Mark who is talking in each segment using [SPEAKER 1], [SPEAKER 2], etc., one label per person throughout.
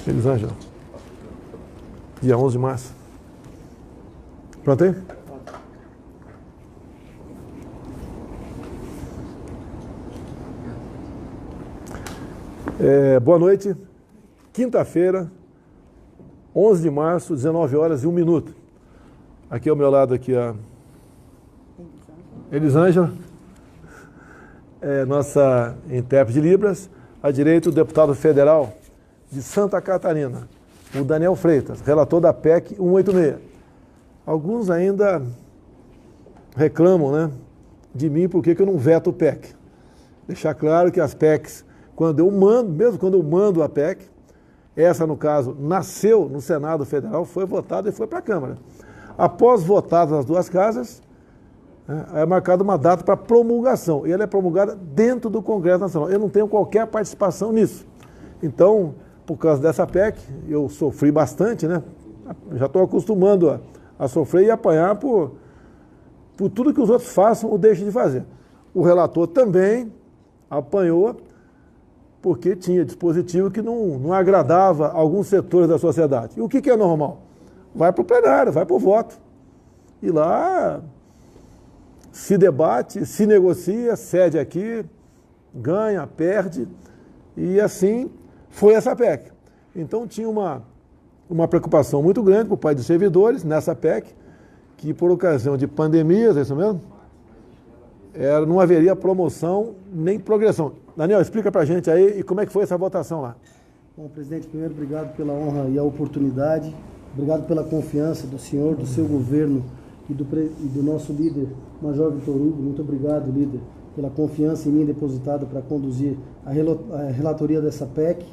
[SPEAKER 1] Elisângela. Dia 11 de março. Pronto aí? Boa noite. Quinta-feira, 11 de março, 19 horas e 1 minuto. Aqui ao meu lado aqui a Elisângela, nossa intérprete de Libras. À direita, o deputado federal de Santa Catarina, o Daniel Freitas, relator da PEC 186. Alguns ainda reclamam, né, de mim porque eu não veto o PEC. Deixar claro que as PECs, quando eu mando, mesmo quando eu mando a PEC, essa, no caso, nasceu no Senado Federal, foi votada e foi para a Câmara. Após votadas nas duas casas, é marcada uma data para promulgação. E ela é promulgada dentro do Congresso Nacional. Eu não tenho qualquer participação nisso. Então, por causa dessa PEC, eu sofri bastante, né? Já estou acostumando a sofrer e apanhar por tudo que os outros façam ou deixem de fazer. O relator também apanhou porque tinha dispositivo que não agradava alguns setores da sociedade. E o que é normal? Vai para o plenário, vai para o voto. E lá se debate, se negocia, cede aqui, ganha, perde. E assim foi essa PEC. Então tinha uma preocupação muito grande por parte dos servidores nessa PEC, que por ocasião de pandemias, é isso mesmo? Não haveria promoção nem progressão. Daniel, explica pra gente aí e como é que foi essa votação lá.
[SPEAKER 2] Bom, presidente, primeiro, obrigado pela honra e a oportunidade. Obrigado pela confiança do senhor, do seu governo e do nosso líder, Major Vitor Hugo. Muito obrigado, líder, pela confiança em mim depositada para conduzir a relatoria dessa PEC.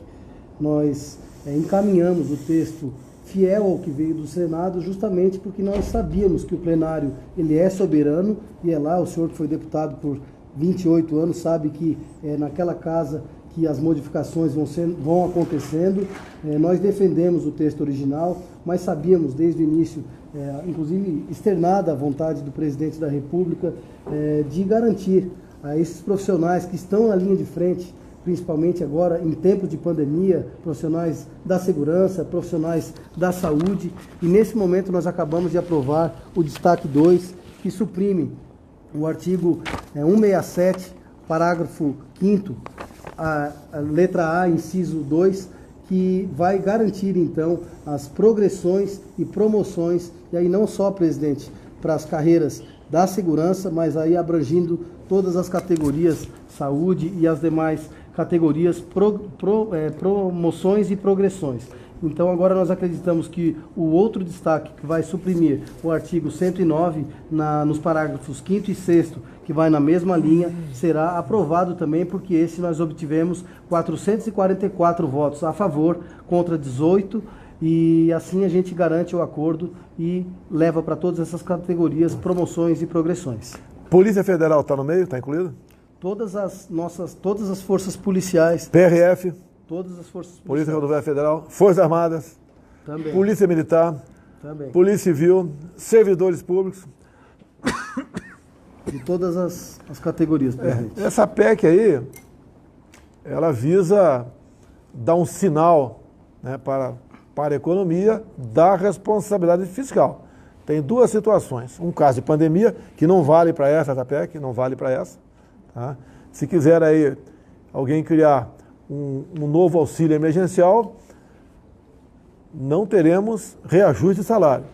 [SPEAKER 2] Nós encaminhamos o texto fiel ao que veio do Senado, justamente porque nós sabíamos que o plenário ele é soberano, e é lá, o senhor que foi deputado por 28 anos sabe que é naquela casa que as modificações vão acontecendo. Nós defendemos o texto original, mas sabíamos desde o início, inclusive externada a vontade do presidente da República, de garantir a esses profissionais que estão na linha de frente, principalmente agora em tempos de pandemia, profissionais da segurança, profissionais da saúde, e nesse momento nós acabamos de aprovar o destaque 2, que suprime o artigo 167, parágrafo 5º, a letra A, inciso 2, que vai garantir então as progressões e promoções, e aí não só, presidente, para as carreiras da segurança, mas aí abrangindo todas as categorias, saúde e as demais categorias, promoções e progressões. Então agora nós acreditamos que o outro destaque que vai suprimir o artigo 109 nos parágrafos 5º e 6º, que vai na mesma linha, será aprovado também, porque esse nós obtivemos 444 votos a favor contra 18, e assim a gente garante o acordo e leva para todas essas categorias promoções e progressões.
[SPEAKER 1] Polícia Federal está no meio? Está incluído?
[SPEAKER 2] Todas as forças policiais.
[SPEAKER 1] PRF?
[SPEAKER 2] Todas as forças policiais.
[SPEAKER 1] Polícia Rodoviária Federal, Forças Armadas,
[SPEAKER 2] também.
[SPEAKER 1] Polícia Militar,
[SPEAKER 2] também.
[SPEAKER 1] Polícia Civil, servidores públicos.
[SPEAKER 2] De todas as categorias, presidente.
[SPEAKER 1] Essa PEC aí, ela visa dar um sinal, né, para a economia da responsabilidade fiscal. Tem duas situações. Um caso de pandemia, que não vale para essa PEC, não vale para essa. Tá? Se quiser aí alguém criar um novo auxílio emergencial, não teremos reajuste de salário.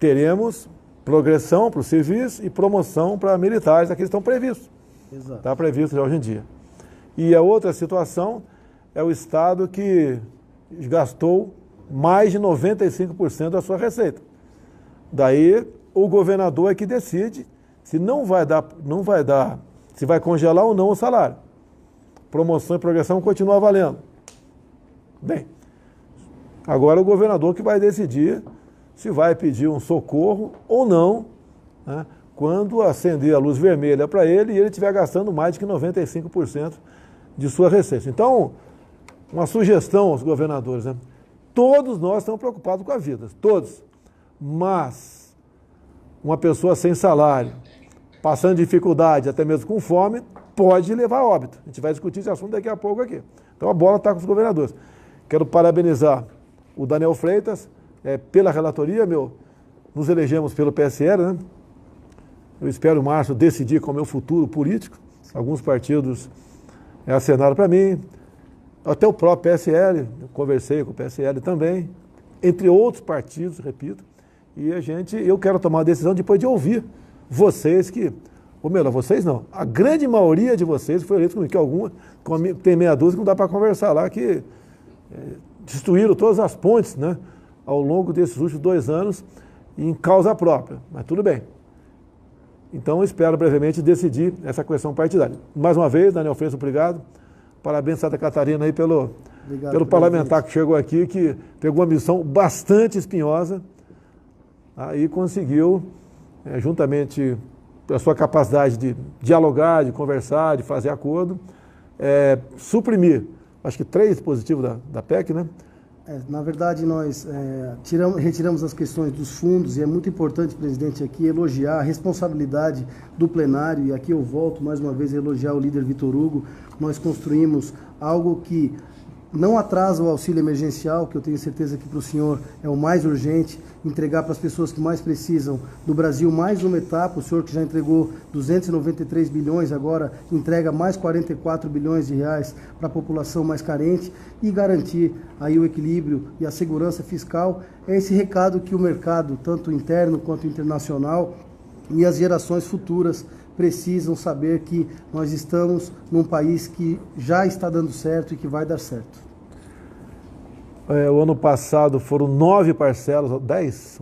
[SPEAKER 1] Teremos progressão para os civis e promoção para militares, aqueles estão previstos.
[SPEAKER 2] Exato.
[SPEAKER 1] Está previsto já hoje em dia. E a outra situação é o Estado que gastou mais de 95% da sua receita. Daí o governador é que decide se se vai congelar ou não o salário. Promoção e progressão continua valendo. Bem, agora o governador que vai decidir se vai pedir um socorro ou não, né, quando acender a luz vermelha para ele e ele estiver gastando mais de que 95% de sua receita. Então, uma sugestão aos governadores, né? Todos nós estamos preocupados com a vida, todos. Mas uma pessoa sem salário, passando dificuldade, até mesmo com fome, pode levar a óbito. A gente vai discutir esse assunto daqui a pouco aqui. Então a bola está com os governadores. Quero parabenizar o Daniel Freitas pela relatoria, nos elegemos pelo PSL, né? Eu espero, em março, decidir qual é o meu futuro político. Alguns partidos acenaram para mim, até o próprio PSL, eu conversei com o PSL também, entre outros partidos, repito, e eu quero tomar uma decisão depois de ouvir vocês ou melhor, vocês não, a grande maioria de vocês foi eleito comigo, que tem meia dúzia que não dá para conversar lá, que destruíram todas as pontes, né, ao longo desses últimos 2 anos, em causa própria, mas tudo bem. Então, eu espero brevemente decidir essa questão partidária. Mais uma vez, Daniel Freitas, obrigado. Parabéns, Santa Catarina, aí pelo parlamentar que chegou aqui, que pegou uma missão bastante espinhosa, e conseguiu, juntamente com a sua capacidade de dialogar, de conversar, de fazer acordo, suprimir, acho que 3 dispositivos da PEC, né?
[SPEAKER 2] Na verdade, nós retiramos as questões dos fundos e é muito importante, presidente, aqui elogiar a responsabilidade do plenário, e aqui eu volto mais uma vez a elogiar o líder Vitor Hugo. Nós construímos algo que não atrasa o auxílio emergencial, que eu tenho certeza que para o senhor é o mais urgente, entregar para as pessoas que mais precisam do Brasil mais uma etapa. O senhor que já entregou 293 bilhões, agora entrega mais 44 bilhões de reais para a população mais carente e garantir aí o equilíbrio e a segurança fiscal. É esse recado que o mercado, tanto interno quanto internacional, e as gerações futuras precisam saber que nós estamos num país que já está dando certo e que vai dar certo.
[SPEAKER 1] O ano passado foram 9 parcelas, 10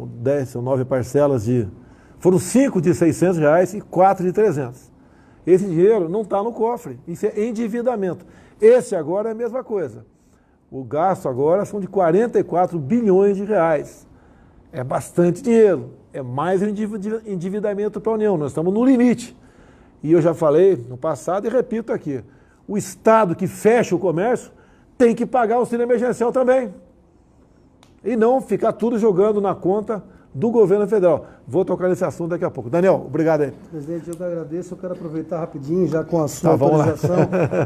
[SPEAKER 1] ou 9 parcelas foram 5 de R$600 e 4 de 300. Esse dinheiro não está no cofre, isso é endividamento. Esse agora é a mesma coisa. O gasto agora são de 44 bilhões de reais. É bastante dinheiro, é mais endividamento para a União, nós estamos no limite. E eu já falei no passado e repito aqui, o Estado que fecha o comércio tem que pagar o auxílio emergencial também. E não ficar tudo jogando na conta do governo federal. Vou tocar nesse assunto daqui a pouco. Daniel, obrigado aí.
[SPEAKER 2] Presidente, eu que agradeço. Eu quero aproveitar rapidinho, já com a sua autorização,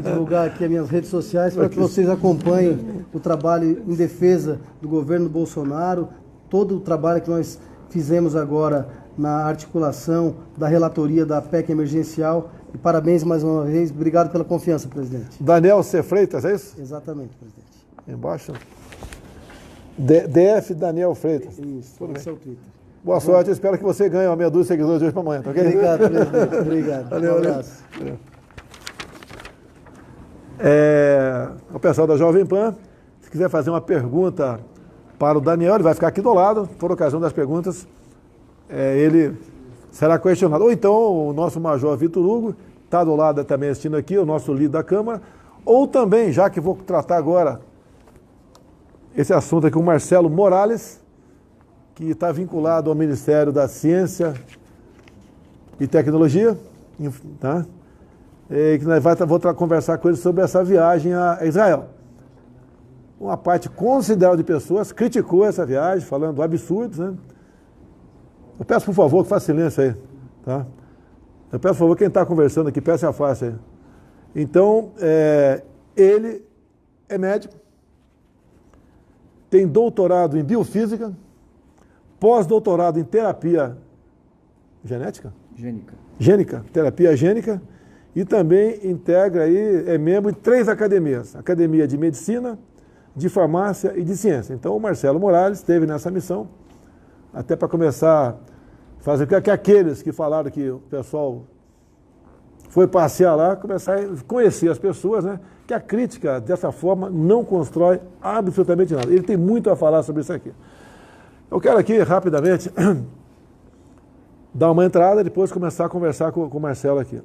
[SPEAKER 2] divulgar aqui as minhas redes sociais para que vocês acompanhem o trabalho em defesa do governo Bolsonaro, todo o trabalho que nós fizemos agora na articulação da relatoria da PEC emergencial. E parabéns mais uma vez. Obrigado pela confiança, presidente.
[SPEAKER 1] Daniel C. Freitas, é isso?
[SPEAKER 2] Exatamente, presidente.
[SPEAKER 1] Embaixo. DF Daniel Freitas.
[SPEAKER 2] Isso, esse é o Twitter.
[SPEAKER 1] Boa sorte, eu espero que você ganhe uma meia dúzia de seguidores de hoje para amanhã, tá ok?
[SPEAKER 2] Obrigado, presidente. Obrigado.
[SPEAKER 1] Valeu,
[SPEAKER 2] um abraço.
[SPEAKER 1] O pessoal da Jovem Pan, se quiser fazer uma pergunta para o Daniel, ele vai ficar aqui do lado, por ocasião das perguntas, ele será questionado. Ou então o nosso Major Vitor Hugo está do lado também assistindo aqui, o nosso líder da Câmara, ou também, já que vou tratar agora esse assunto aqui, o Marcelo Morales, que está vinculado ao Ministério da Ciência e Tecnologia, tá? E que nós vou conversar com ele sobre essa viagem a Israel. Uma parte considerável de pessoas criticou essa viagem, falando absurdos, né? Eu peço, por favor, que faça silêncio aí, tá? Eu peço, por favor, quem está conversando aqui, peça a face aí. Então, ele é médico, tem doutorado em biofísica, pós-doutorado em terapia gênica, terapia gênica, e também integra aí, é membro de 3 academias, Academia de Medicina, de Farmácia e de Ciência. Então o Marcelo Morales esteve nessa missão, até para começar a fazer com que aqueles que falaram que o pessoal foi passear lá, começar a conhecer as pessoas, né? Que a crítica, dessa forma, não constrói absolutamente nada. Ele tem muito a falar sobre isso aqui. Eu quero aqui, rapidamente, dar uma entrada e depois começar a conversar com o Marcelo aqui.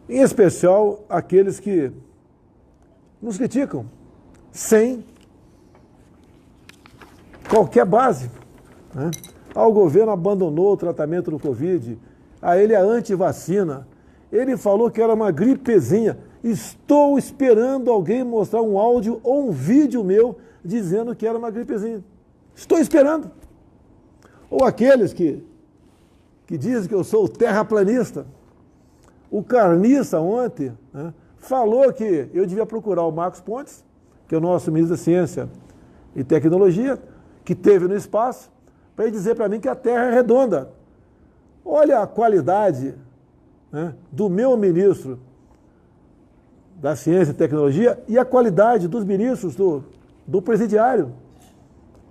[SPEAKER 1] Em especial, aqueles que nos criticam sem qualquer base, né? O governo abandonou o tratamento do Covid, ele é anti-vacina, ele falou que era uma gripezinha. Estou esperando alguém mostrar um áudio ou um vídeo meu dizendo que era uma gripezinha. Estou esperando. Ou aqueles que dizem que eu sou terraplanista. O Carniça ontem, né, falou que eu devia procurar o Marcos Pontes que é o nosso ministro da Ciência e Tecnologia, que esteve no espaço, para ele dizer para mim que a Terra é redonda. Olha a qualidade, né, do meu ministro da Ciência e Tecnologia e a qualidade dos ministros do presidiário,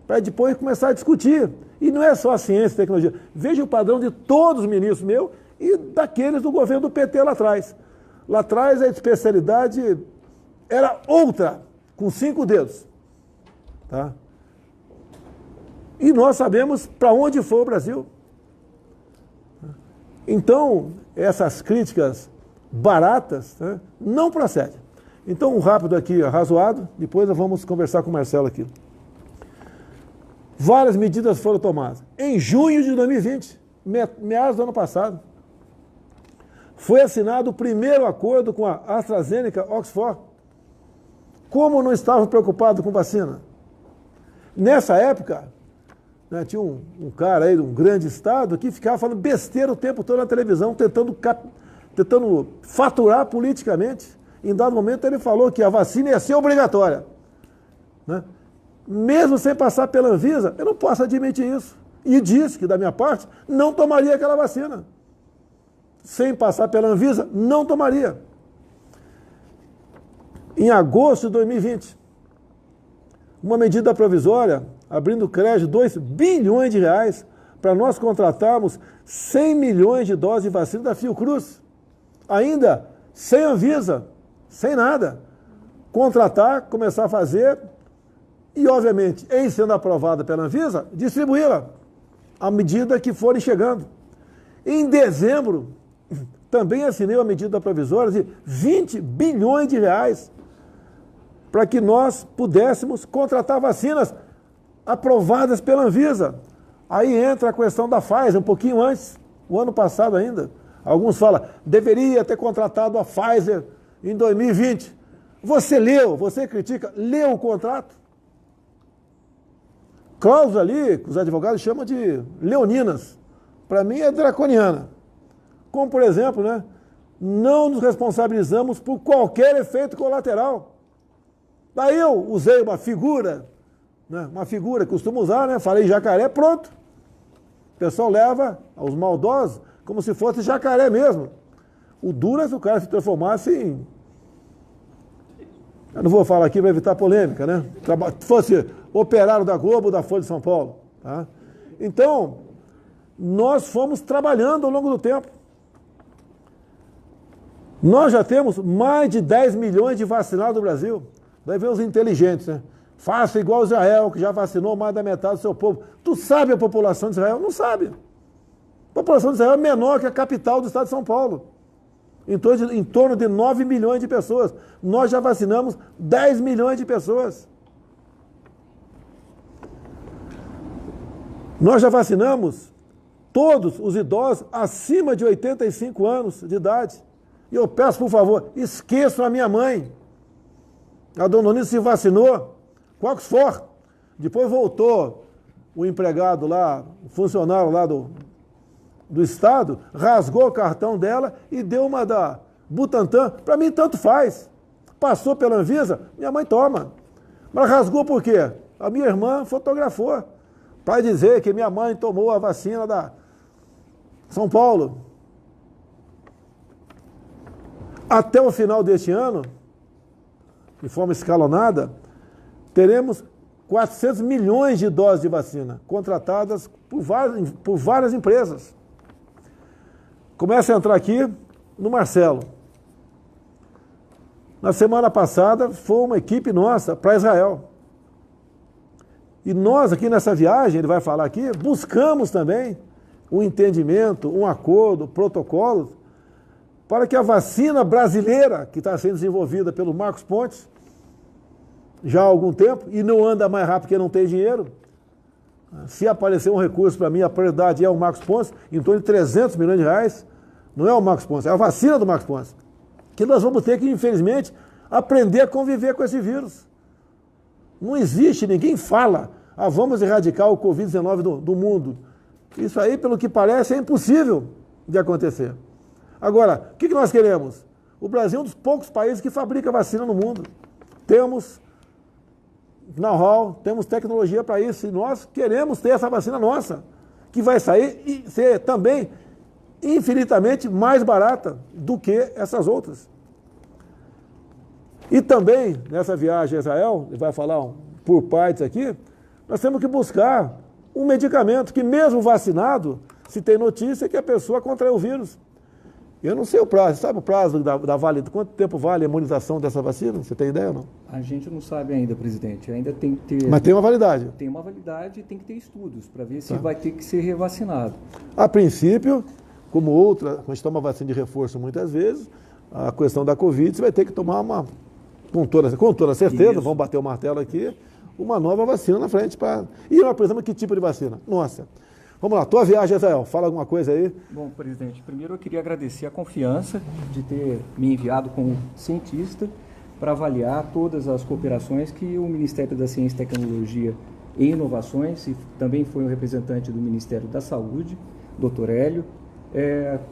[SPEAKER 1] para depois começar a discutir. E não é só a ciência e tecnologia. Veja o padrão de todos os ministros meus e daqueles do governo do PT lá atrás. Lá atrás a especialidade era outra, com 5 dedos. Tá? E nós sabemos para onde foi o Brasil. Então, essas críticas baratas, né, não procedem. Então, um rápido aqui, arrazoado, depois nós vamos conversar com o Marcelo aqui. Várias medidas foram tomadas. Em junho de 2020, meados do ano passado, foi assinado o primeiro acordo com a AstraZeneca Oxford. Como não estavam preocupados com vacina? Nessa época, né, tinha um cara aí de um grande estado que ficava falando besteira o tempo todo na televisão, tentando faturar politicamente. Em dado momento ele falou que a vacina ia ser obrigatória. Né? Mesmo sem passar pela Anvisa, eu não posso admitir isso. E disse que, da minha parte, não tomaria aquela vacina. Sem passar pela Anvisa, não tomaria. Em agosto de 2020, uma medida provisória, abrindo crédito de 2 bilhões de reais, para nós contratarmos 100 milhões de doses de vacina da Fiocruz. Ainda sem Anvisa, sem nada. Contratar, começar a fazer e, obviamente, em sendo aprovada pela Anvisa, distribuí-la à medida que forem chegando. Em dezembro, também assinei uma medida provisória de 20 bilhões de reais para que nós pudéssemos contratar vacinas aprovadas pela Anvisa. Aí entra a questão da Pfizer, um pouquinho antes, o ano passado ainda. Alguns falam, deveria ter contratado a Pfizer em 2020. Você leu, você critica, leu o contrato? Cláusula ali, que os advogados chamam de leoninas. Para mim é draconiana. Como, por exemplo, né, não nos responsabilizamos por qualquer efeito colateral. Daí eu usei uma figura, né, uma figura que costumo usar, né, falei jacaré, pronto. O pessoal leva aos maldosos como se fosse jacaré mesmo. O duro é se o cara se transformasse em... Eu não vou falar aqui para evitar polêmica, né? Fosse operário da Globo ou da Folha de São Paulo. Tá? Então, nós fomos trabalhando ao longo do tempo. Nós já temos mais de 10 milhões de vacinados no Brasil. Daí vem os inteligentes, né? Faça igual Israel, que já vacinou mais da metade do seu povo. Tu sabe a população de Israel? Não sabe. A população de Israel é menor que a capital do estado de São Paulo. Em torno de 9 milhões de pessoas. Nós já vacinamos 10 milhões de pessoas. Nós já vacinamos todos os idosos acima de 85 anos de idade. E eu peço, por favor, esqueçam a minha mãe. A dona Onísio se vacinou com Oxford. Depois voltou o empregado lá, o funcionário lá do Estado, rasgou o cartão dela e deu uma da Butantan. Para mim, tanto faz. Passou pela Anvisa, minha mãe toma. Mas rasgou por quê? A minha irmã fotografou para dizer que minha mãe tomou a vacina da São Paulo. Até o final deste ano, de forma escalonada, teremos 400 milhões de doses de vacina contratadas por várias empresas. Começa a entrar aqui no Marcelo. Na semana passada, foi uma equipe nossa para Israel. E nós aqui nessa viagem, ele vai falar aqui, buscamos também um entendimento, um acordo, protocolos, para que a vacina brasileira, que está sendo desenvolvida pelo Marcos Pontes, já há algum tempo, e não anda mais rápido porque não tem dinheiro. Se aparecer um recurso para mim, a prioridade é o Marcos Pontes, em torno de 300 milhões de reais. Não é o Marcos Pontes, é a vacina do Marcos Pontes. Que nós vamos ter que, infelizmente, aprender a conviver com esse vírus. Não existe, ninguém fala, vamos erradicar o Covid-19 do mundo. Isso aí, pelo que parece, é impossível de acontecer. Agora, o que nós queremos? O Brasil é um dos poucos países que fabrica vacina no mundo. Temos know-how, temos tecnologia para isso, e nós queremos ter essa vacina nossa, que vai sair e ser também infinitamente mais barata do que essas outras. E também, nessa viagem a Israel, ele vai falar por partes aqui, nós temos que buscar um medicamento que, mesmo vacinado, se tem notícia que a pessoa contraiu o vírus. Eu não sei o prazo, sabe o prazo da válida? Quanto tempo vale a imunização dessa vacina? Você tem ideia ou não?
[SPEAKER 3] A gente não sabe ainda, presidente. Ainda tem que ter...
[SPEAKER 1] Mas tem uma validade.
[SPEAKER 3] Tem uma validade e tem que ter estudos para ver se vai ter que ser revacinado.
[SPEAKER 1] A princípio, como outra, quando a gente toma vacina de reforço muitas vezes, a questão da Covid, você vai ter que tomar com toda certeza,
[SPEAKER 3] Isso.
[SPEAKER 1] vamos bater o martelo aqui, uma nova vacina na frente. E nós precisamos de que tipo de vacina? Nossa. Vamos lá, tua viagem, Israel, fala alguma coisa aí.
[SPEAKER 3] Bom, presidente, primeiro eu queria agradecer a confiança de ter me enviado como cientista para avaliar todas as cooperações que o Ministério da Ciência, Tecnologia e Inovações, e também foi um representante do Ministério da Saúde, Dr. Hélio,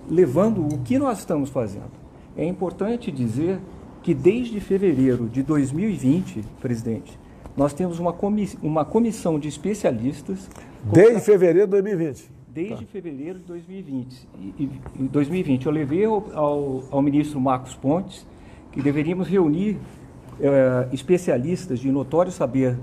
[SPEAKER 3] levando o que nós estamos fazendo. É importante dizer que desde fevereiro de 2020, presidente, nós temos uma comissão de especialistas...
[SPEAKER 1] Desde fevereiro de 2020?
[SPEAKER 3] Desde fevereiro de 2020. Eu levei ao ministro Marcos Pontes que deveríamos reunir especialistas de notório saber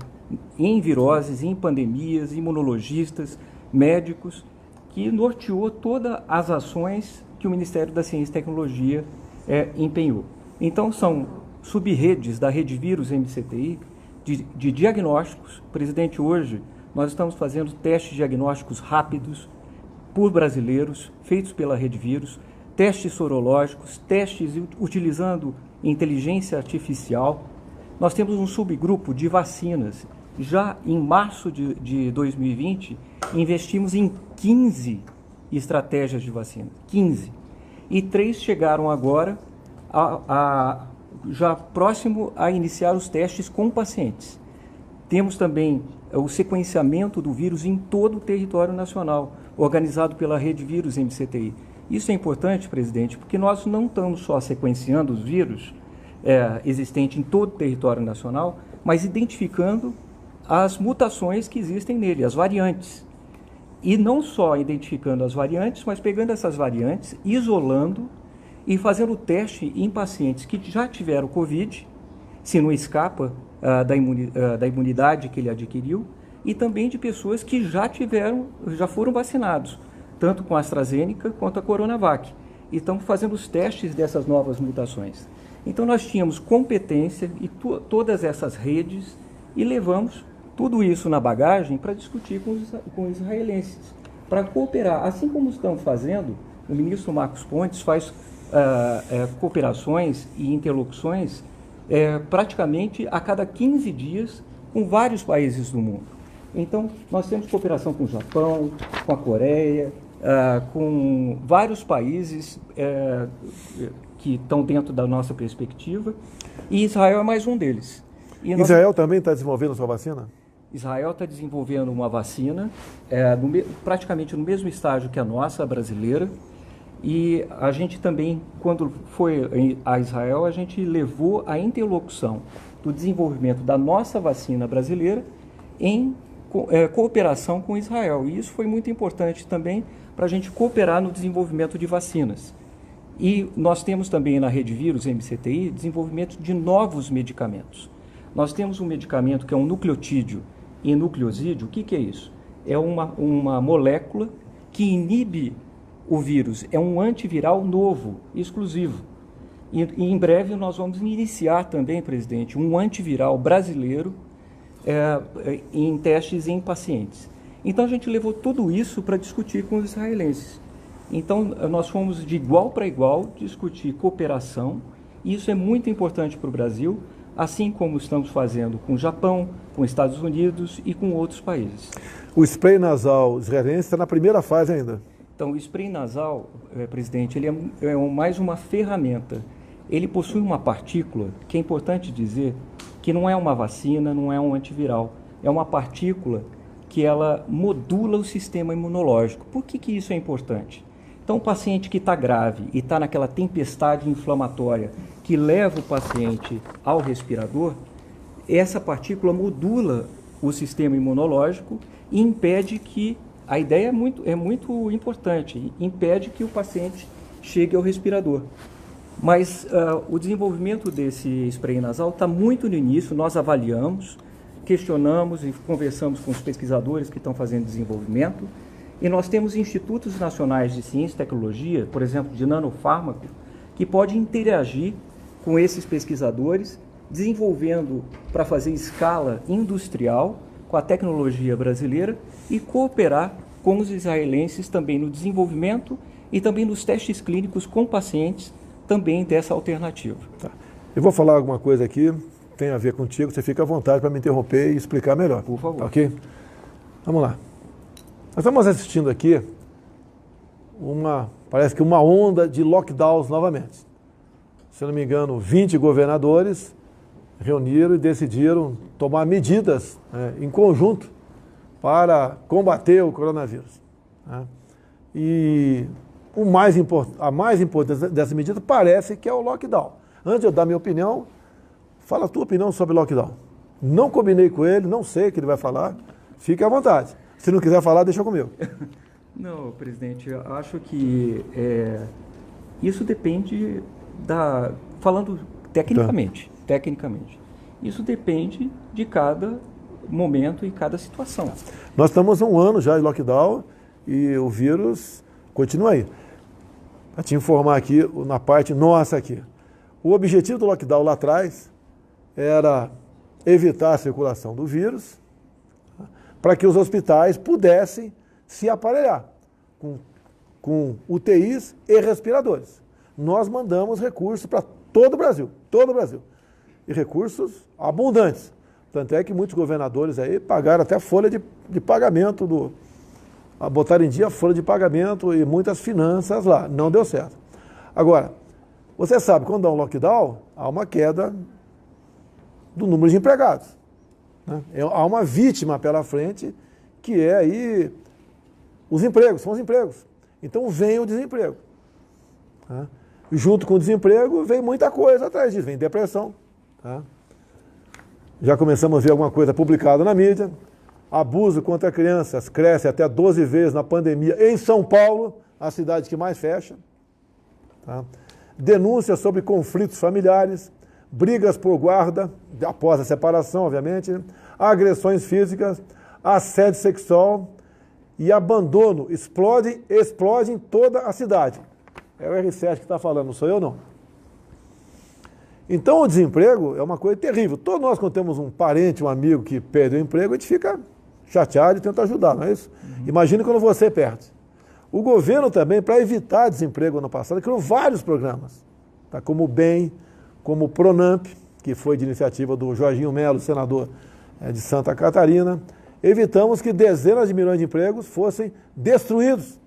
[SPEAKER 3] em viroses, em pandemias, imunologistas, médicos, que norteou todas as ações que o Ministério da Ciência e Tecnologia empenhou. Então, são subredes da Rede Vírus MCTI de diagnósticos. Presidente, hoje nós estamos fazendo testes diagnósticos rápidos por brasileiros, feitos pela Rede Vírus, testes sorológicos, testes utilizando inteligência artificial. Nós temos um subgrupo de vacinas. Já em março de 2020, investimos em 15 estratégias de vacina. 15. E 3 chegaram agora, já próximo a iniciar os testes com pacientes. Temos também o sequenciamento do vírus em todo o território nacional, organizado pela Rede Vírus MCTI. Isso é importante, presidente, porque nós não estamos só sequenciando os vírus existentes em todo o território nacional, mas identificando as mutações que existem nele, as variantes. E não só identificando as variantes, mas pegando essas variantes, isolando e fazendo o teste em pacientes que já tiveram Covid, se não escapa da imunidade que ele adquiriu, e também de pessoas que já foram vacinados, tanto com a AstraZeneca quanto a Coronavac. E estamos fazendo os testes dessas novas mutações. Então nós tínhamos competência e todas essas redes e levamos tudo isso na bagagem para discutir com os israelenses, para cooperar. Assim como estamos fazendo, o ministro Marcos Pontes faz cooperações e interlocuções praticamente a cada 15 dias com vários países do mundo. Então, nós temos cooperação com o Japão, com a Coreia, com vários países que estão dentro da nossa perspectiva, e Israel é mais um deles.
[SPEAKER 1] Israel também está desenvolvendo sua vacina?
[SPEAKER 3] Israel está desenvolvendo uma vacina praticamente no mesmo estágio que a nossa, a brasileira, e a gente também, quando foi a Israel, a gente levou a interlocução do desenvolvimento da nossa vacina brasileira em cooperação com Israel. E isso foi muito importante também para a gente cooperar no desenvolvimento de vacinas. E nós temos também na Rede Vírus MCTI desenvolvimento de novos medicamentos. Nós temos um medicamento que é um nucleotídeo e nucleosídeo. O que é isso? É uma molécula que inibe o vírus, é um antiviral novo, exclusivo. E em breve nós vamos iniciar também, presidente, um antiviral brasileiro em testes em pacientes. Então a gente levou tudo isso para discutir com os israelenses. Então nós fomos de igual para igual discutir cooperação, e isso é muito importante para o Brasil, assim como estamos fazendo com o Japão, com os Estados Unidos e com outros países.
[SPEAKER 1] O spray nasal israelense está na primeira fase ainda.
[SPEAKER 3] Então, o spray nasal, presidente, ele é mais uma ferramenta. Ele possui uma partícula, que é importante dizer, que não é uma vacina, não é um antiviral. É uma partícula que ela modula o sistema imunológico. Por que isso é importante? Então, o paciente que está grave e está naquela tempestade inflamatória que leva o paciente ao respirador, essa partícula modula o sistema imunológico e impede que, a ideia é muito importante, impede que o paciente chegue ao respirador. Mas o desenvolvimento desse spray nasal está muito no início, nós avaliamos, questionamos e conversamos com os pesquisadores que estão fazendo desenvolvimento, e nós temos institutos nacionais de ciência e tecnologia, por exemplo, de nanofármaco, que pode interagir com esses pesquisadores, desenvolvendo para fazer escala industrial com a tecnologia brasileira e cooperar com os israelenses também no desenvolvimento e também nos testes clínicos com pacientes também dessa alternativa.
[SPEAKER 1] Tá. Eu vou falar alguma coisa aqui, tem a ver contigo, você fica à vontade para me interromper e explicar melhor.
[SPEAKER 3] Por favor.
[SPEAKER 1] Tá, ok? Vamos lá. Nós estamos assistindo aqui parece que uma onda de lockdowns novamente. Se eu não me engano, 20 governadores reuniram e decidiram tomar medidas em conjunto para combater o coronavírus. Né? E a mais importante dessa medida parece que é o lockdown. Antes de eu dar minha opinião, fala a tua opinião sobre lockdown. Não combinei com ele, não sei o que ele vai falar, fique à vontade. Se não quiser falar, deixa comigo.
[SPEAKER 3] Não, presidente, eu acho que isso depende falando tecnicamente, isso depende de cada momento e cada situação.
[SPEAKER 1] Nós estamos há um ano já em lockdown e o vírus continua aí. Para te informar aqui, na parte nossa aqui, o objetivo do lockdown lá atrás era evitar a circulação do vírus, para que os hospitais pudessem se aparelhar com UTIs e respiradores. Nós mandamos recursos para todo o Brasil, e recursos abundantes. Tanto é que muitos governadores aí pagaram até folha de pagamento, botaram em dia a folha de pagamento e muitas finanças lá. Não deu certo. Agora, você sabe, quando dá um lockdown, há uma queda do número de empregados. Né? Há uma vítima pela frente, que é aí são os empregos. Então vem o desemprego. Tá? Junto com o desemprego vem muita coisa atrás disso, vem depressão. Tá? Já começamos a ver alguma coisa publicada na mídia. Abuso contra crianças cresce até 12 vezes na pandemia em São Paulo, a cidade que mais fecha. Tá? Denúncias sobre conflitos familiares, brigas por guarda, após a separação, obviamente, agressões físicas, assédio sexual e abandono explode em toda a cidade. É o R7 que está falando, não sou eu não. Então o desemprego é uma coisa terrível. Todos nós, quando temos um parente, um amigo que perdeu o emprego, a gente fica chateado e tenta ajudar, não é isso? Imagine quando você perde. O governo também, para evitar desemprego ano passado, criou vários programas, tá? Como o BEM, como o Pronamp, que foi de iniciativa do Jorginho Melo, senador de Santa Catarina. Evitamos que dezenas de milhões de empregos fossem destruídos.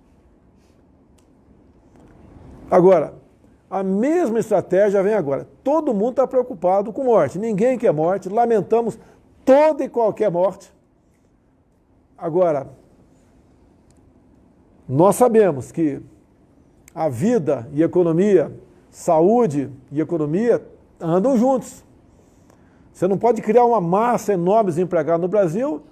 [SPEAKER 1] Agora, a mesma estratégia vem agora. Todo mundo está preocupado com morte. Ninguém quer morte. Lamentamos toda e qualquer morte. Agora, nós sabemos que a vida e a economia, saúde e economia andam juntos. Você não pode criar uma massa enorme de desempregados no Brasil,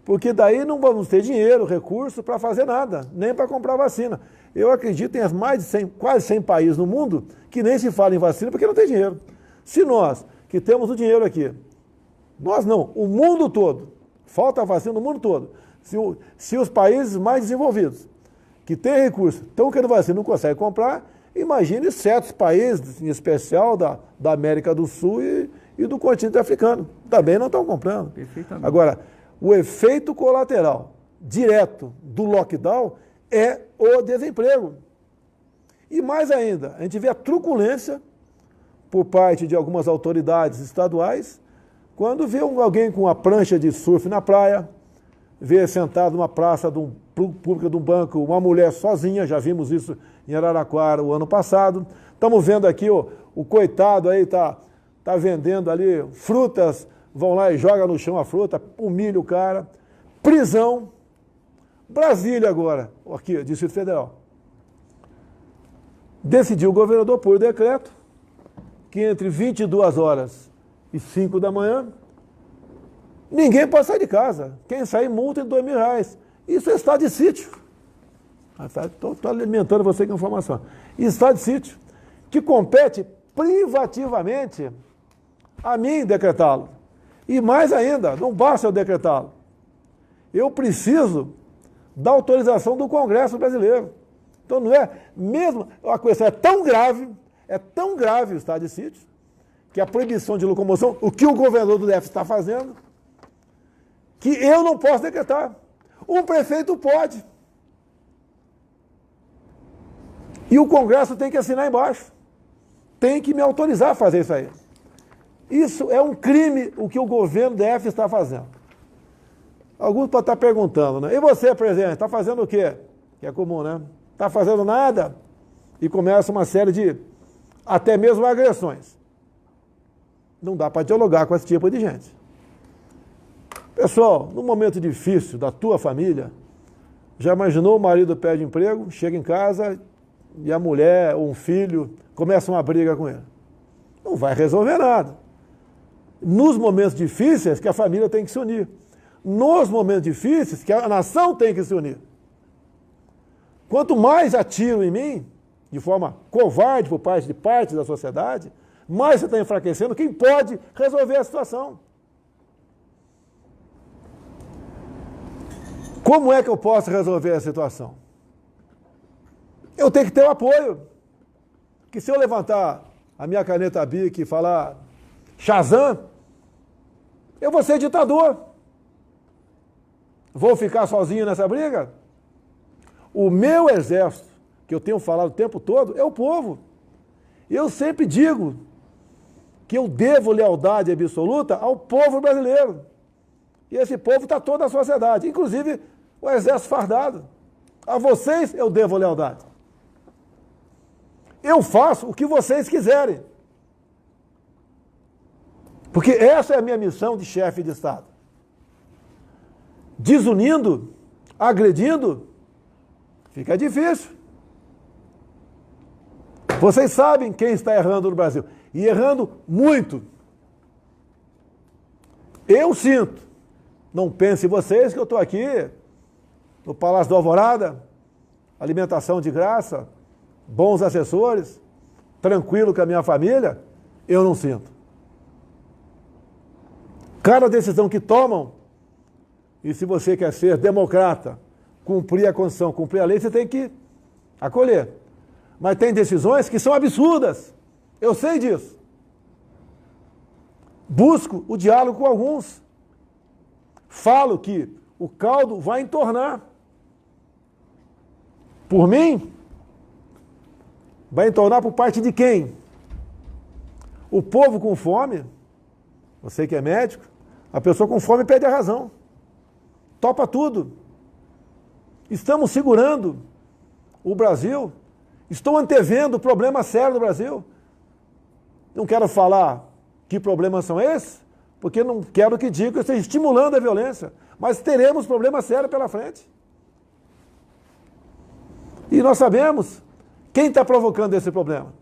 [SPEAKER 1] porque daí não vamos ter dinheiro, recurso para fazer nada, nem para comprar vacina. Eu acredito que tem mais de 100, quase 100 países no mundo que nem se fala em vacina porque não tem dinheiro. Se nós, que temos o dinheiro aqui, nós não, o mundo todo, falta vacina no mundo todo. Se os países mais desenvolvidos, que têm recursos, estão querendo vacina e não conseguem comprar, imagine certos países, em especial da América do Sul e do continente africano, também não estão comprando.
[SPEAKER 3] Perfeitamente.
[SPEAKER 1] Agora, o efeito colateral direto do lockdown é o desemprego. E mais ainda, a gente vê a truculência por parte de algumas autoridades estaduais, quando vê alguém com uma prancha de surf na praia, vê sentado numa praça pública de um banco uma mulher sozinha, já vimos isso em Araraquara o ano passado. Estamos vendo aqui o coitado aí tá vendendo ali frutas, vão lá e jogam no chão a fruta, humilha o cara. Prisão. Brasília agora, aqui, Distrito Federal. Decidiu o governador por decreto que entre 22 horas 5 da manhã, ninguém pode sair de casa. Quem sair, multa de R$2.000. Isso é estado de sítio. Estou alimentando você com informação. Estado de sítio, que compete privativamente a mim decretá-lo. E mais ainda, não basta eu decretá-lo. Eu preciso da autorização do Congresso brasileiro. Então não é mesmo, a questão é tão grave o estado de sítio, que a proibição de locomoção, o que o governador do DF está fazendo, que eu não posso decretar. Um prefeito pode. E o Congresso tem que assinar embaixo. Tem que me autorizar a fazer isso aí. Isso é um crime o que o governo DF está fazendo. Alguns podem estar perguntando, né? E você, presidente, está fazendo o quê? Que é comum, né? Está fazendo nada? E começa uma série de, até mesmo agressões. Não dá para dialogar com esse tipo de gente. Pessoal, num momento difícil da tua família, já imaginou o marido pede emprego, chega em casa e a mulher ou um filho começa uma briga com ele? Não vai resolver nada. Nos momentos difíceis que a família tem que se unir. Nos momentos difíceis que a nação tem que se unir. Quanto mais atiram em mim, de forma covarde por parte da sociedade, mais você está enfraquecendo quem pode resolver a situação. Como é que eu posso resolver a situação? Eu tenho que ter o apoio. Que se eu levantar a minha caneta Bic e falar Shazam, eu vou ser ditador. Vou ficar sozinho nessa briga? O meu exército, que eu tenho falado o tempo todo, é o povo. Eu sempre digo que eu devo lealdade absoluta ao povo brasileiro. E esse povo está toda a sociedade, inclusive o exército fardado. A vocês eu devo lealdade. Eu faço o que vocês quiserem. Porque essa é a minha missão de chefe de Estado. Desunindo, agredindo, fica difícil. Vocês sabem quem está errando no Brasil. E errando muito. Eu sinto. Não pensem vocês que eu estou aqui no Palácio da Alvorada, alimentação de graça, bons assessores, tranquilo com a minha família. Eu não sinto. Cada decisão que tomam, e se você quer ser democrata, cumprir a Constituição, cumprir a lei, você tem que acolher. Mas tem decisões que são absurdas. Eu sei disso. Busco o diálogo com alguns. Falo que o caldo vai entornar. Por mim, vai entornar por parte de quem? O povo com fome, você que é médico, a pessoa com fome perde a razão. Topa tudo. Estamos segurando o Brasil. Estou antevendo problema sério do Brasil. Não quero falar que problemas são esses, porque não quero que diga que eu esteja estimulando a violência. Mas teremos problemas sérios pela frente. E nós sabemos quem está provocando esse problema.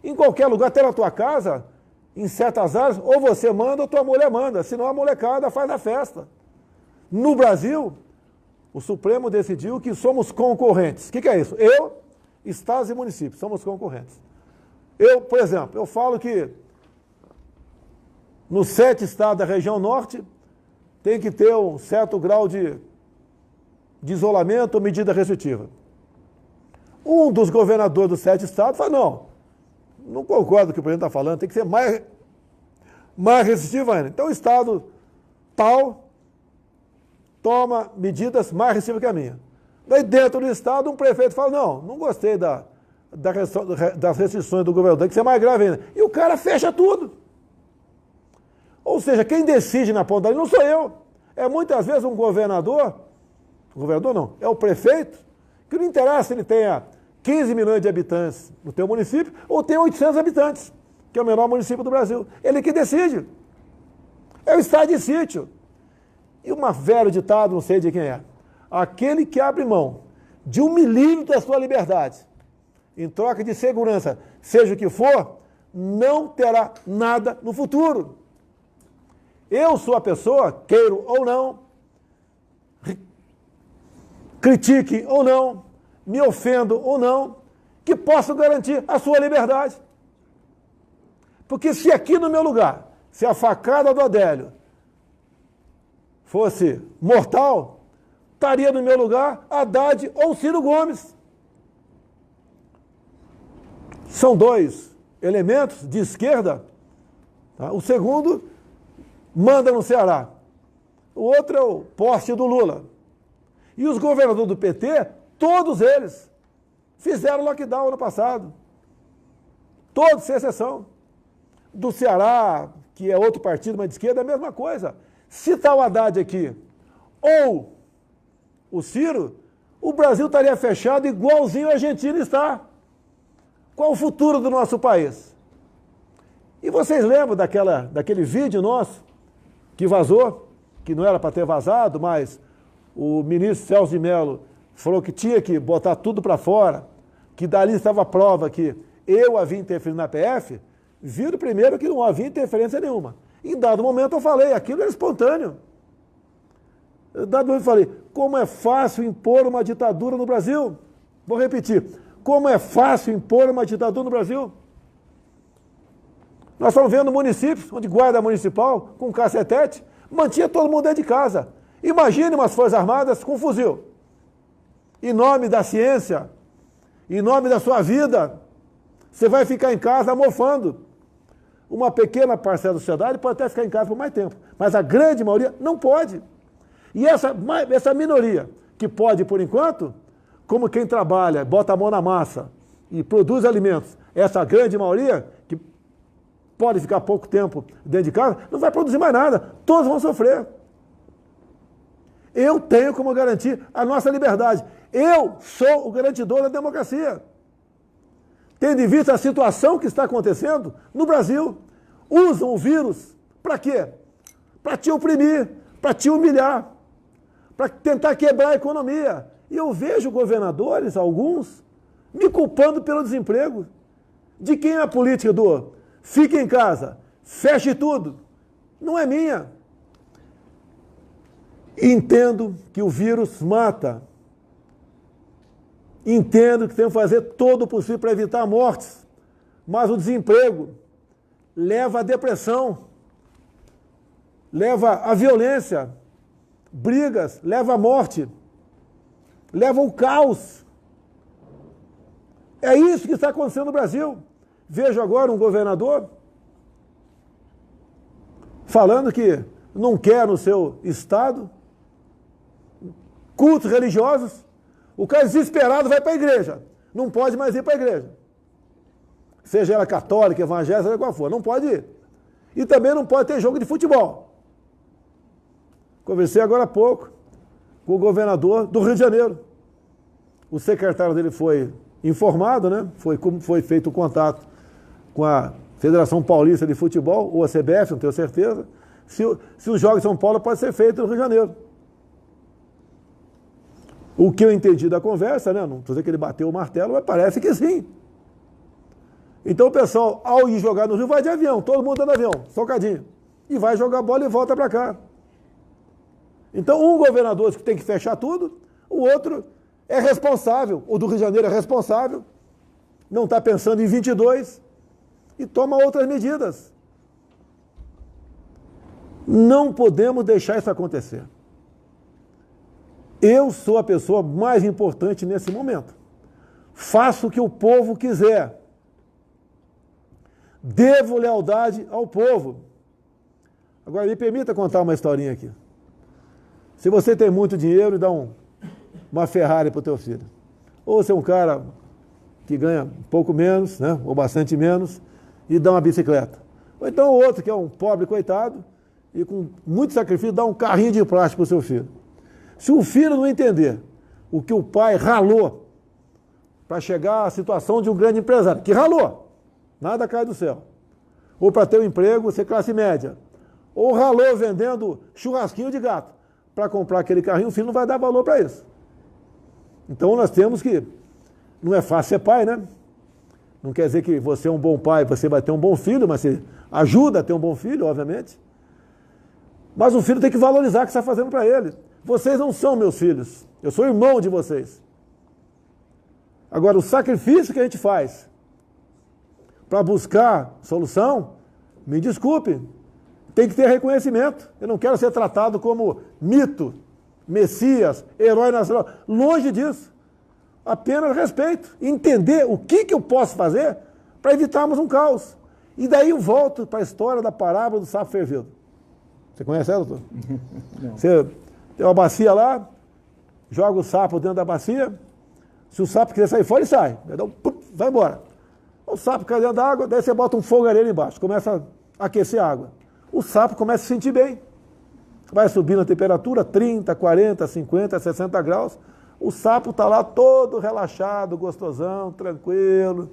[SPEAKER 1] Em qualquer lugar, até na tua casa, em certas áreas, ou você manda ou tua mulher manda, senão a molecada faz a festa. No Brasil, o Supremo decidiu que somos concorrentes. O que é isso? Eu, estados e municípios, somos concorrentes. Eu, por exemplo, eu falo que nos 7 estados da região norte tem que ter um certo grau de isolamento ou medida restritiva. Um dos governadores dos 7 estados fala, não concordo com o que o presidente está falando, tem que ser mais restritivo ainda. Então o estado tal toma medidas mais restritivas que a minha. Daí dentro do estado um prefeito fala, não gostei das restrições do governador, tem que ser mais grave ainda. E o cara fecha tudo. Ou seja, quem decide na ponta ali não sou eu. É muitas vezes um governador não, é o prefeito, que não interessa se ele tenha 15 milhões de habitantes no teu município ou tem 800 habitantes, que é o menor município do Brasil. Ele que decide. É o estado de sítio. E um velho ditado, não sei de quem é. Aquele que abre mão de 1 milímetro da sua liberdade, em troca de segurança, seja o que for, não terá nada no futuro. Eu sou a pessoa, queiro ou não, critique ou não, me ofendo ou não, que posso garantir a sua liberdade. Porque se aqui no meu lugar, se a facada do Adélio fosse mortal, estaria no meu lugar Haddad ou Ciro Gomes. São dois elementos de esquerda. Tá? O segundo manda no Ceará. O outro é o poste do Lula. E os governadores do PT, todos eles, fizeram lockdown ano passado. Todos, sem exceção. Do Ceará, que é outro partido, mas de esquerda, é a mesma coisa. Se está o Haddad aqui, ou o Ciro, o Brasil estaria fechado igualzinho a Argentina está. Qual o futuro do nosso país? E vocês lembram daquele vídeo nosso que vazou, que não era para ter vazado, mas o ministro Celso de Mello falou que tinha que botar tudo para fora, que dali estava a prova que eu havia interferido na PF, viram primeiro que não havia interferência nenhuma. Em dado momento eu falei, aquilo era espontâneo. Em dado momento eu falei, como é fácil impor uma ditadura no Brasil? Vou repetir, como é fácil impor uma ditadura no Brasil? Nós estamos vendo municípios, onde guarda municipal, com cacetete, mantinha todo mundo dentro de casa. Imagine umas Forças Armadas com fuzil. Em nome da ciência, em nome da sua vida, você vai ficar em casa mofando. Uma pequena parcela da sociedade pode até ficar em casa por mais tempo, mas a grande maioria não pode. E essa minoria, que pode por enquanto, como quem trabalha, bota a mão na massa e produz alimentos, essa grande maioria, que pode ficar pouco tempo dentro de casa, não vai produzir mais nada, todos vão sofrer. Eu tenho como garantir a nossa liberdade. Eu sou o garantidor da democracia. Tendo em vista a situação que está acontecendo no Brasil, usam o vírus para quê? Para te oprimir, para te humilhar, para tentar quebrar a economia. E eu vejo governadores, alguns, me culpando pelo desemprego. De quem é a política do fique em casa, feche tudo? Não é minha. Entendo que o vírus mata. Entendo que tem que fazer todo o possível para evitar mortes. Mas o desemprego leva à depressão, leva à violência, brigas, leva à morte, leva ao caos. É isso que está acontecendo no Brasil. Vejo agora um governador falando que não quer no seu estado cultos religiosos. O cara desesperado vai para a igreja. Não pode mais ir para a igreja. Seja ela católica, evangélica, seja qual for. Não pode ir. E também não pode ter jogo de futebol. Conversei agora há pouco com o governador do Rio de Janeiro. O secretário dele foi informado, né? Foi feito o contato com a Federação Paulista de Futebol, ou a CBF, não tenho certeza, se os jogos de São Paulo podem ser feitos no Rio de Janeiro. O que eu entendi da conversa, né? Não estou dizendo que ele bateu o martelo, mas parece que sim. Então o pessoal, ao ir jogar no Rio, vai de avião, todo mundo anda de avião, socadinho. E vai jogar bola e volta para cá. Então um governador que tem que fechar tudo, o outro é responsável, o do Rio de Janeiro é responsável, não está pensando em 22 e toma outras medidas. Não podemos deixar isso acontecer. Eu sou a pessoa mais importante nesse momento. Faço o que o povo quiser. Devo lealdade ao povo. Agora, me permita contar uma historinha aqui. Se você tem muito dinheiro e dá uma Ferrari para o teu filho, ou você é um cara que ganha um pouco menos, né, ou bastante menos, e dá uma bicicleta. Ou então o outro que é um pobre coitado e com muito sacrifício dá um carrinho de plástico para o seu filho. Se o filho não entender o que o pai ralou para chegar à situação de um grande empresário, que ralou, nada cai do céu, ou para ter um emprego, ser classe média, ou ralou vendendo churrasquinho de gato para comprar aquele carrinho, o filho não vai dar valor para isso. Então nós temos que, não é fácil ser pai, né? Não quer dizer que você é um bom pai, você vai ter um bom filho, mas você ajuda a ter um bom filho, obviamente. Mas o filho tem que valorizar o que você está fazendo para ele. Vocês não são meus filhos. Eu sou irmão de vocês. Agora, o sacrifício que a gente faz para buscar solução, me desculpe, tem que ter reconhecimento. Eu não quero ser tratado como mito, messias, herói nacional. Longe disso. Apenas respeito. Entender o que eu posso fazer para evitarmos um caos. E daí eu volto para a história da parábola do sapo fervido. Você conhece ela, doutor?
[SPEAKER 3] Não.
[SPEAKER 1] Você tem uma bacia lá, joga o sapo dentro da bacia. Se o sapo quiser sair fora, ele sai. Vai embora. O sapo cai dentro da água, daí você bota um fogareiro embaixo, começa a aquecer a água. O sapo começa a se sentir bem. Vai subindo a temperatura, 30, 40, 50, 60 graus. O sapo está lá todo relaxado, gostosão, tranquilo,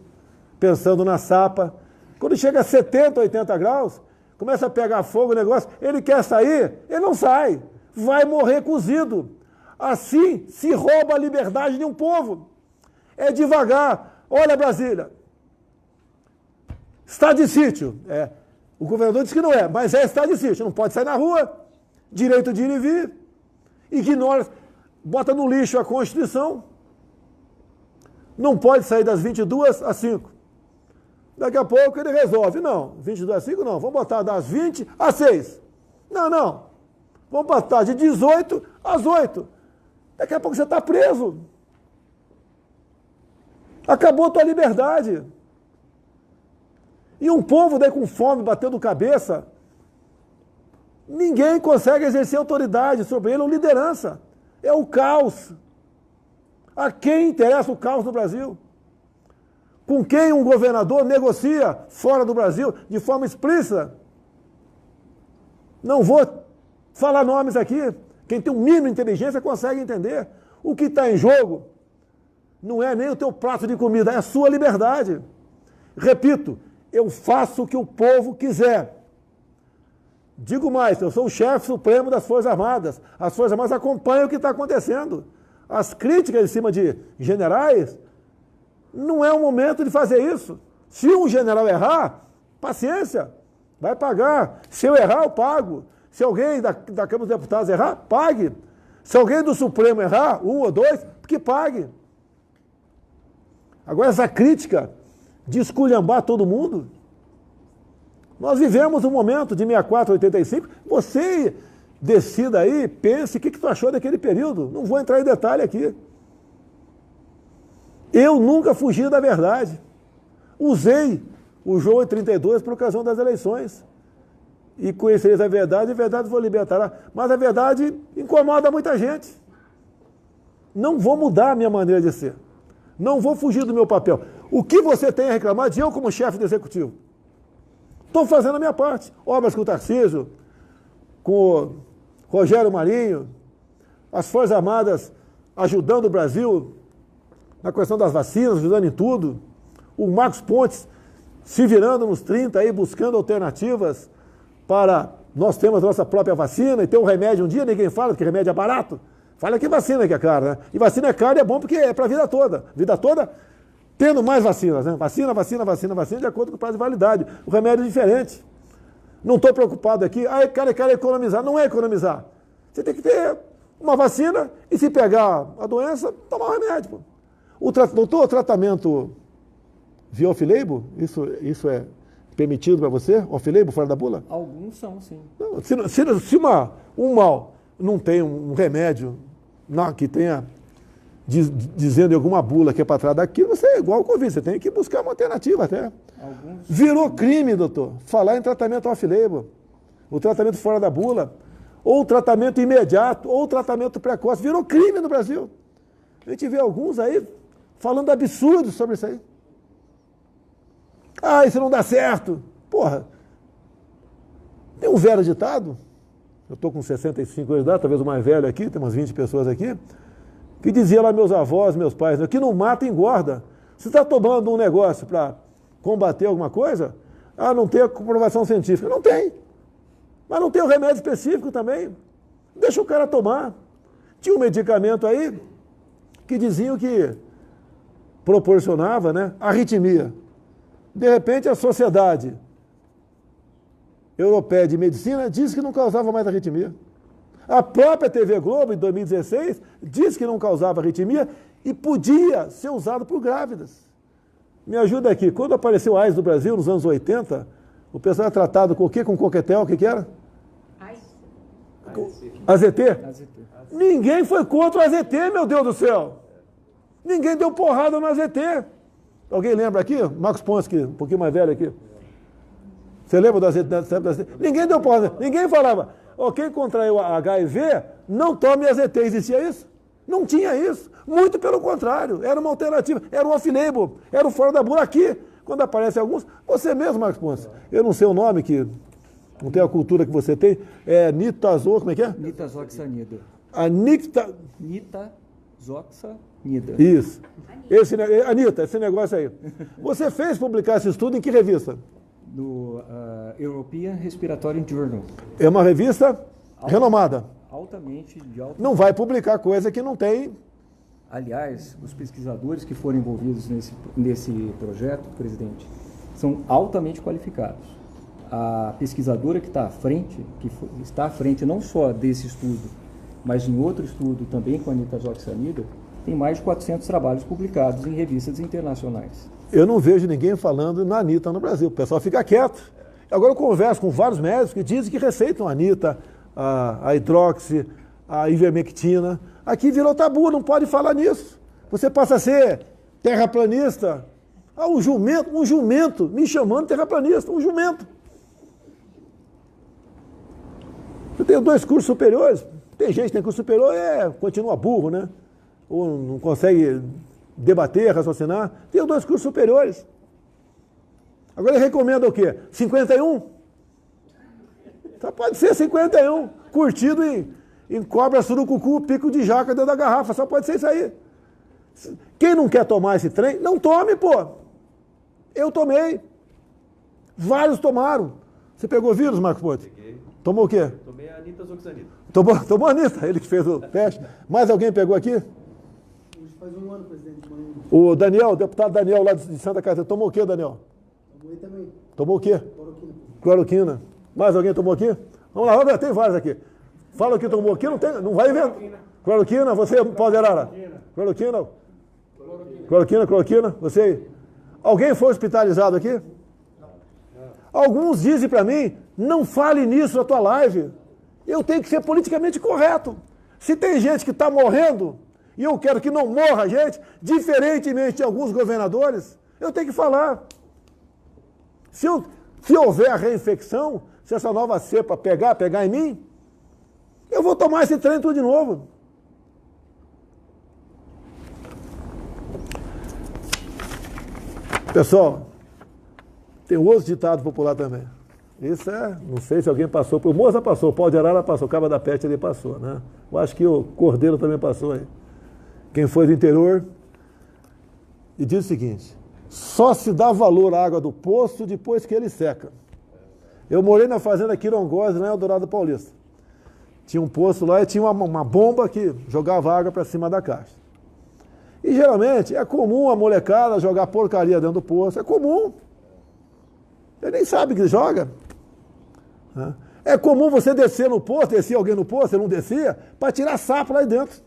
[SPEAKER 1] pensando na sapa. Quando chega a 70, 80 graus, começa a pegar fogo o negócio, ele quer sair, ele não sai. Vai morrer cozido. Assim se rouba a liberdade de um povo. É devagar. Olha, Brasília. Estado de sítio. O governador disse que não é, mas é estado de sítio. Não pode sair na rua. Direito de ir e vir. Ignora, bota no lixo a Constituição. Não pode sair das 22 às 5. Daqui a pouco ele resolve. Não, 22 às 5 não. Vamos botar das 20 às 6. Não. Vamos botar de 18 às 8. Daqui a pouco você está preso. Acabou a tua liberdade. E um povo daí com fome, batendo cabeça, ninguém consegue exercer autoridade sobre ele ou liderança. É o caos. A quem interessa o caos no Brasil? Com quem um governador negocia fora do Brasil de forma explícita? Não vou falar nomes aqui. Quem tem um mínimo de inteligência consegue entender. O que está em jogo não é nem o teu prato de comida, é a sua liberdade. Repito, eu faço o que o povo quiser. Digo mais, eu sou o chefe supremo das Forças Armadas. As Forças Armadas acompanham o que está acontecendo. As críticas em cima de generais, não é o momento de fazer isso. Se um general errar, paciência, vai pagar. Se eu errar, eu pago. Se alguém da Câmara dos Deputados errar, pague. Se alguém do Supremo errar, um ou dois, que pague. Agora, essa crítica de esculhambar todo mundo, nós vivemos um momento de 64 a 85, você decida aí, pense o que tu achou daquele período. Não vou entrar em detalhe aqui. Eu nunca fugi da verdade. Usei o jogo 32 por ocasião das eleições. E conhecereis a verdade vos libertará. Mas a verdade incomoda muita gente. Não vou mudar a minha maneira de ser. Não vou fugir do meu papel. O que você tem a reclamar de eu como chefe do executivo? Estou fazendo a minha parte. Obras com o Tarcísio, com o Rogério Marinho, as Forças Armadas ajudando o Brasil na questão das vacinas, ajudando em tudo. O Marcos Pontes se virando nos 30 aí, buscando alternativas para nós termos a nossa própria vacina e ter um remédio um dia, ninguém fala que remédio é barato. Fala que vacina que é cara, né? E vacina é cara e é bom porque é para a vida toda. Vida toda tendo mais vacinas, né? Vacina de acordo com o prazo de validade. O remédio é diferente. Não estou preocupado aqui, cara, quer economizar. Não é economizar. Você tem que ter uma vacina e se pegar a doença, tomar o remédio. Pô. O tratamento via off-label, isso é permitido para você? Off-label, fora da bula?
[SPEAKER 3] Alguns são, sim.
[SPEAKER 1] Não, se um mal não tem um remédio que tenha dizendo em alguma bula que é para trás daquilo, você é igual ao Covid, você tem que buscar uma alternativa até. Virou crime, doutor, falar em tratamento off-label, o tratamento fora da bula, ou tratamento imediato, ou tratamento precoce, virou crime no Brasil. A gente vê alguns aí falando absurdos sobre isso aí. Isso não dá certo. Porra, tem um velho ditado, eu estou com 65 anos de idade, talvez o mais velho aqui, tem umas 20 pessoas aqui, que dizia lá meus avós, meus pais, que não mata engorda. Você está tomando um negócio para combater alguma coisa? Não tem a comprovação científica. Não tem. Mas não tem o remédio específico também. Deixa o cara tomar. Tinha um medicamento aí que diziam que proporcionava, né, arritmia. De repente a sociedade Europeia de Medicina disse que não causava mais arritmia. A própria TV Globo, em 2016, disse que não causava arritmia e podia ser usado por grávidas. Me ajuda aqui. Quando apareceu a AIDS no Brasil, nos anos 80, o pessoal era tratado com o quê? Com coquetel? O que era? AZT? Ninguém foi contra o AZT, meu Deus do céu. Ninguém deu porrada no AZT. Alguém lembra aqui? Marcos Ponce, que um pouquinho mais velho aqui. Você lembra do AZT? Ninguém deu porrada. Ninguém falava, quem contraiu a HIV, não tome AZT. Existia isso? Não tinha isso. Muito pelo contrário. Era uma alternativa. Era um off-label. Era o fora da bula. Aqui, quando aparecem alguns... Você mesmo, Marcos Ponce. Eu não sei o nome, que não tem a cultura que você tem. É nitazoxanida. Como é que é?
[SPEAKER 3] Nitazoxanida. Nitazoxanida.
[SPEAKER 1] Isso. Anitta, esse negócio aí. Você fez publicar esse estudo em que revista?
[SPEAKER 3] No European Respiratory Journal.
[SPEAKER 1] É uma revista renomada.
[SPEAKER 3] Altamente de alta...
[SPEAKER 1] Não vai publicar coisa que não tem...
[SPEAKER 3] Aliás, os pesquisadores que foram envolvidos nesse projeto, presidente, são altamente qualificados. A pesquisadora que está à frente, está à frente não só desse estudo, mas em outro estudo também com a nitazoxanida, tem mais de 400 trabalhos publicados em revistas internacionais.
[SPEAKER 1] Eu não vejo ninguém falando na Anitta no Brasil. O pessoal fica quieto. Agora eu converso com vários médicos que dizem que receitam a Anitta, a hidroxi, a ivermectina. Aqui virou tabu, não pode falar nisso. Você passa a ser terraplanista. Um jumento me chamando de terraplanista, um jumento. Eu tenho 2 cursos superiores. Tem gente que tem curso superior continua burro, né? Ou não consegue debater, raciocinar. Tenho 2 cursos superiores. Agora ele recomenda o quê? 51? Só pode ser 51. Curtido em cobra, surucucu, pico de jaca dentro da garrafa. Só pode ser isso aí. Quem não quer tomar esse trem, não tome, pô. Eu tomei. Vários tomaram. Você pegou vírus, Marcos Ponte?
[SPEAKER 4] Peguei.
[SPEAKER 1] Tomou o quê?
[SPEAKER 4] Tomei a nitazoxanida.
[SPEAKER 1] Tomou a Anitta, ele que fez o teste. Mais alguém pegou aqui?
[SPEAKER 2] Hoje faz um ano, presidente.
[SPEAKER 1] O Daniel, o deputado Daniel lá de Santa Catarina. Tomou o quê, Daniel?
[SPEAKER 2] Tomei também.
[SPEAKER 1] Tomou o quê?
[SPEAKER 2] Cloroquina.
[SPEAKER 1] Cloroquina. Mais alguém tomou aqui? Vamos lá, Roberto, tem vários aqui. Fala o que tomou aqui, não vai inventar. Cloroquina, você, Paulo de Arara? Cloroquina. Cloroquina, você aí. Alguém foi hospitalizado aqui? Alguns dizem para mim, não fale nisso na tua live. Eu tenho que ser politicamente correto. Se tem gente que está morrendo, e eu quero que não morra gente, diferentemente de alguns governadores, eu tenho que falar. Se houver a reinfecção, se essa nova cepa pegar em mim, eu vou tomar esse trem tudo de novo. Pessoal, tem outro ditado popular também. Isso não sei se alguém passou, o Moça passou, o Paulo de Arara passou, o Cabo da Peste ele passou, né? Eu acho que o Cordeiro também passou aí. Quem foi do interior, e diz o seguinte, só se dá valor à água do poço depois que ele seca. Eu morei na fazenda Quirongós, lá em Eldorado Paulista. Tinha um poço lá e tinha uma bomba que jogava água para cima da caixa. E geralmente é comum a molecada jogar porcaria dentro do poço, é comum. Ele nem sabe que joga. É comum você descer no poço, descia alguém no poço, ele não descia, para tirar sapo lá dentro.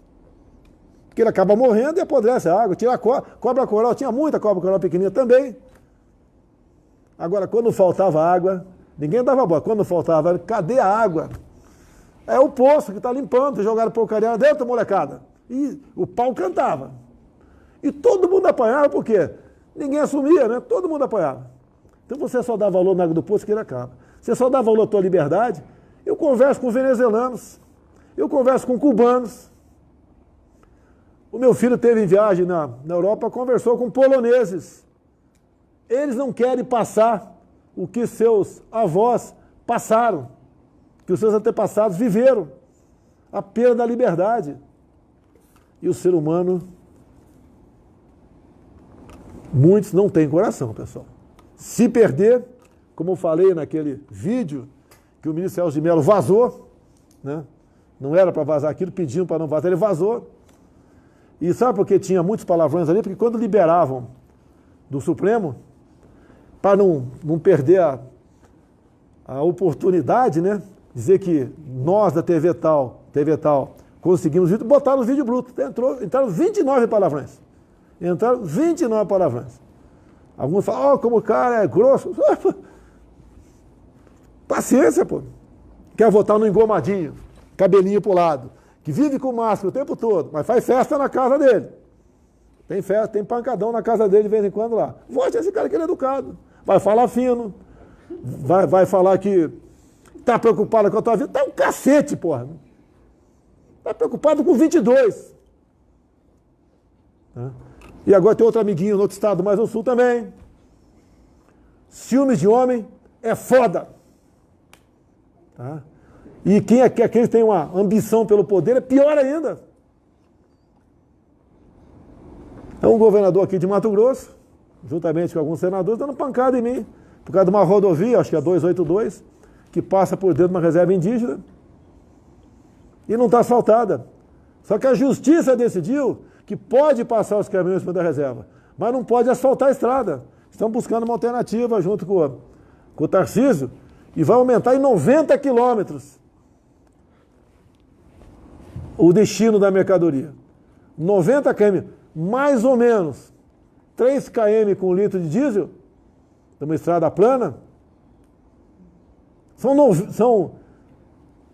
[SPEAKER 1] Porque ele acaba morrendo e apodrece a água. Tira cobra coral, tinha muita cobra coral pequenininha também. Agora, quando faltava água, ninguém dava bola. Quando faltava água, cadê a água? É o poço que está limpando, jogaram porcaria dentro, molecada. E o pau cantava. E todo mundo apanhava, por quê? Ninguém assumia, né? Todo mundo apanhava. Então você só dá valor na água do poço que ele acaba. Você só dá valor à tua liberdade. Eu converso com venezuelanos, eu converso com cubanos. O meu filho teve em viagem na Europa, conversou com poloneses. Eles não querem passar o que seus avós passaram, que os seus antepassados viveram, a perda da liberdade. E o ser humano, muitos não têm coração, pessoal. Se perder, como eu falei naquele vídeo que o ministro Celso de Mello vazou, né? Não era para vazar aquilo, pediam para não vazar, ele vazou. E sabe por que tinha muitos palavrões ali? Porque quando liberavam do Supremo, para não perder a oportunidade, né? Dizer que nós da TV tal, conseguimos botar no vídeo bruto. Entraram 29 palavrões. Entraram 29 palavrões. Alguns falam, como o cara é grosso. Paciência, pô. Quer votar no engomadinho, cabelinho pro lado, que vive com máscara o tempo todo, mas faz festa na casa dele. Tem festa, tem pancadão na casa dele de vez em quando lá. Vote esse cara que ele é educado. Vai falar fino. Vai falar que tá preocupado com a tua vida. Tá um cacete, porra. Tá preocupado com 22. Tá? E agora tem outro amiguinho no outro estado, mais no sul também. Ciúmes de homem é foda. Tá? E quem tem uma ambição pelo poder é pior ainda. É um governador aqui de Mato Grosso, juntamente com alguns senadores, dando pancada em mim, por causa de uma rodovia, acho que é a 282, que passa por dentro de uma reserva indígena, e não está asfaltada. Só que a justiça decidiu que pode passar os caminhões por da reserva, mas não pode asfaltar a estrada. Estão buscando uma alternativa junto com o Tarcísio, e vai aumentar em 90 quilômetros o destino da mercadoria. 90 km, mais ou menos 3 km com litro de diesel, numa estrada plana, são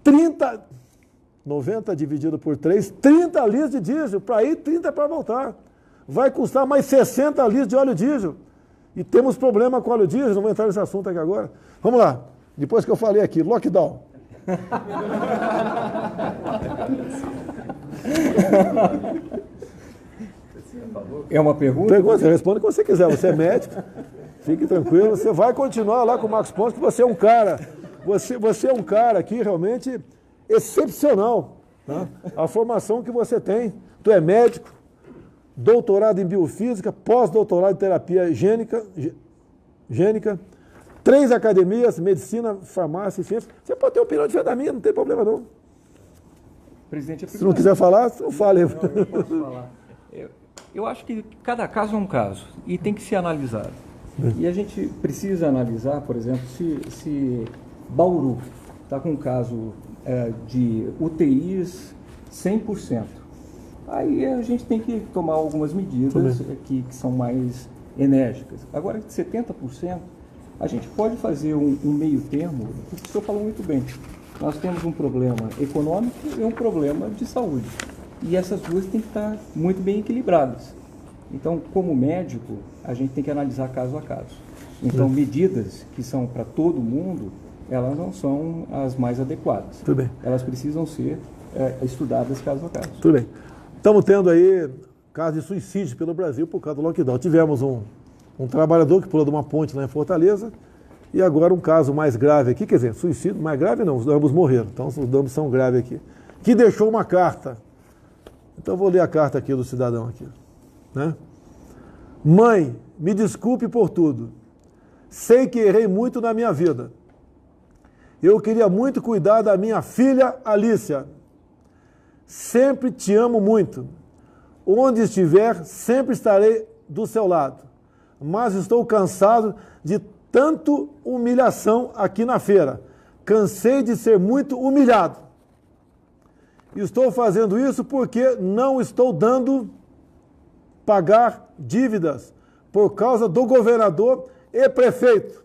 [SPEAKER 1] 30, 90 dividido por 3, 30 litros de diesel, para ir, 30 para voltar. Vai custar mais 60 litros de óleo diesel. E temos problema com óleo diesel, não vou entrar nesse assunto aqui agora. Vamos lá, depois que eu falei aqui, lockdown.
[SPEAKER 3] É uma pergunta?
[SPEAKER 1] Pergunta, você responde o que você quiser. Você é médico, fique tranquilo. Você vai continuar lá com o Marcos Pontes, que você é um cara. Você é um cara aqui realmente excepcional. Tá? A formação que você tem. Tu é médico, doutorado em biofísica, pós-doutorado em terapia gênica, 3 academias, medicina, farmácia e ciência. Você pode ter opinião diferente da minha, não tem problema não.
[SPEAKER 3] Presidente,
[SPEAKER 1] se não quiser falar, não fale.
[SPEAKER 3] Eu posso falar. Eu acho que cada caso é um caso e tem que ser analisado. E a gente precisa analisar, por exemplo, se Bauru está com um caso de UTIs 100%. Aí a gente tem que tomar algumas medidas que são mais enérgicas. Agora, de 70%, a gente pode fazer um meio termo, o senhor falou muito bem. Nós temos um problema econômico e um problema de saúde. E essas duas têm que estar muito bem equilibradas. Então, como médico, a gente tem que analisar caso a caso. Então, medidas que são para todo mundo, elas não são as mais adequadas.
[SPEAKER 1] Tudo bem.
[SPEAKER 3] Elas precisam ser estudadas caso a caso.
[SPEAKER 1] Tudo bem. Estamos tendo aí casos de suicídio pelo Brasil por causa do lockdown. Tivemos um trabalhador que pulou de uma ponte lá em Fortaleza e agora um caso mais grave aqui, quer dizer, suicídio mais grave não, os ambos morreram, então os ambos são graves aqui, que deixou uma carta. Então eu vou ler a carta aqui do cidadão aqui. Né? Mãe, me desculpe por tudo. Sei que errei muito na minha vida. Eu queria muito cuidar da minha filha Alícia. Sempre te amo muito. Onde estiver, sempre estarei do seu lado. Mas estou cansado de tanto humilhação aqui na feira. Cansei de ser muito humilhado. Estou fazendo isso porque não estou dando pagar dívidas por causa do governador e prefeito.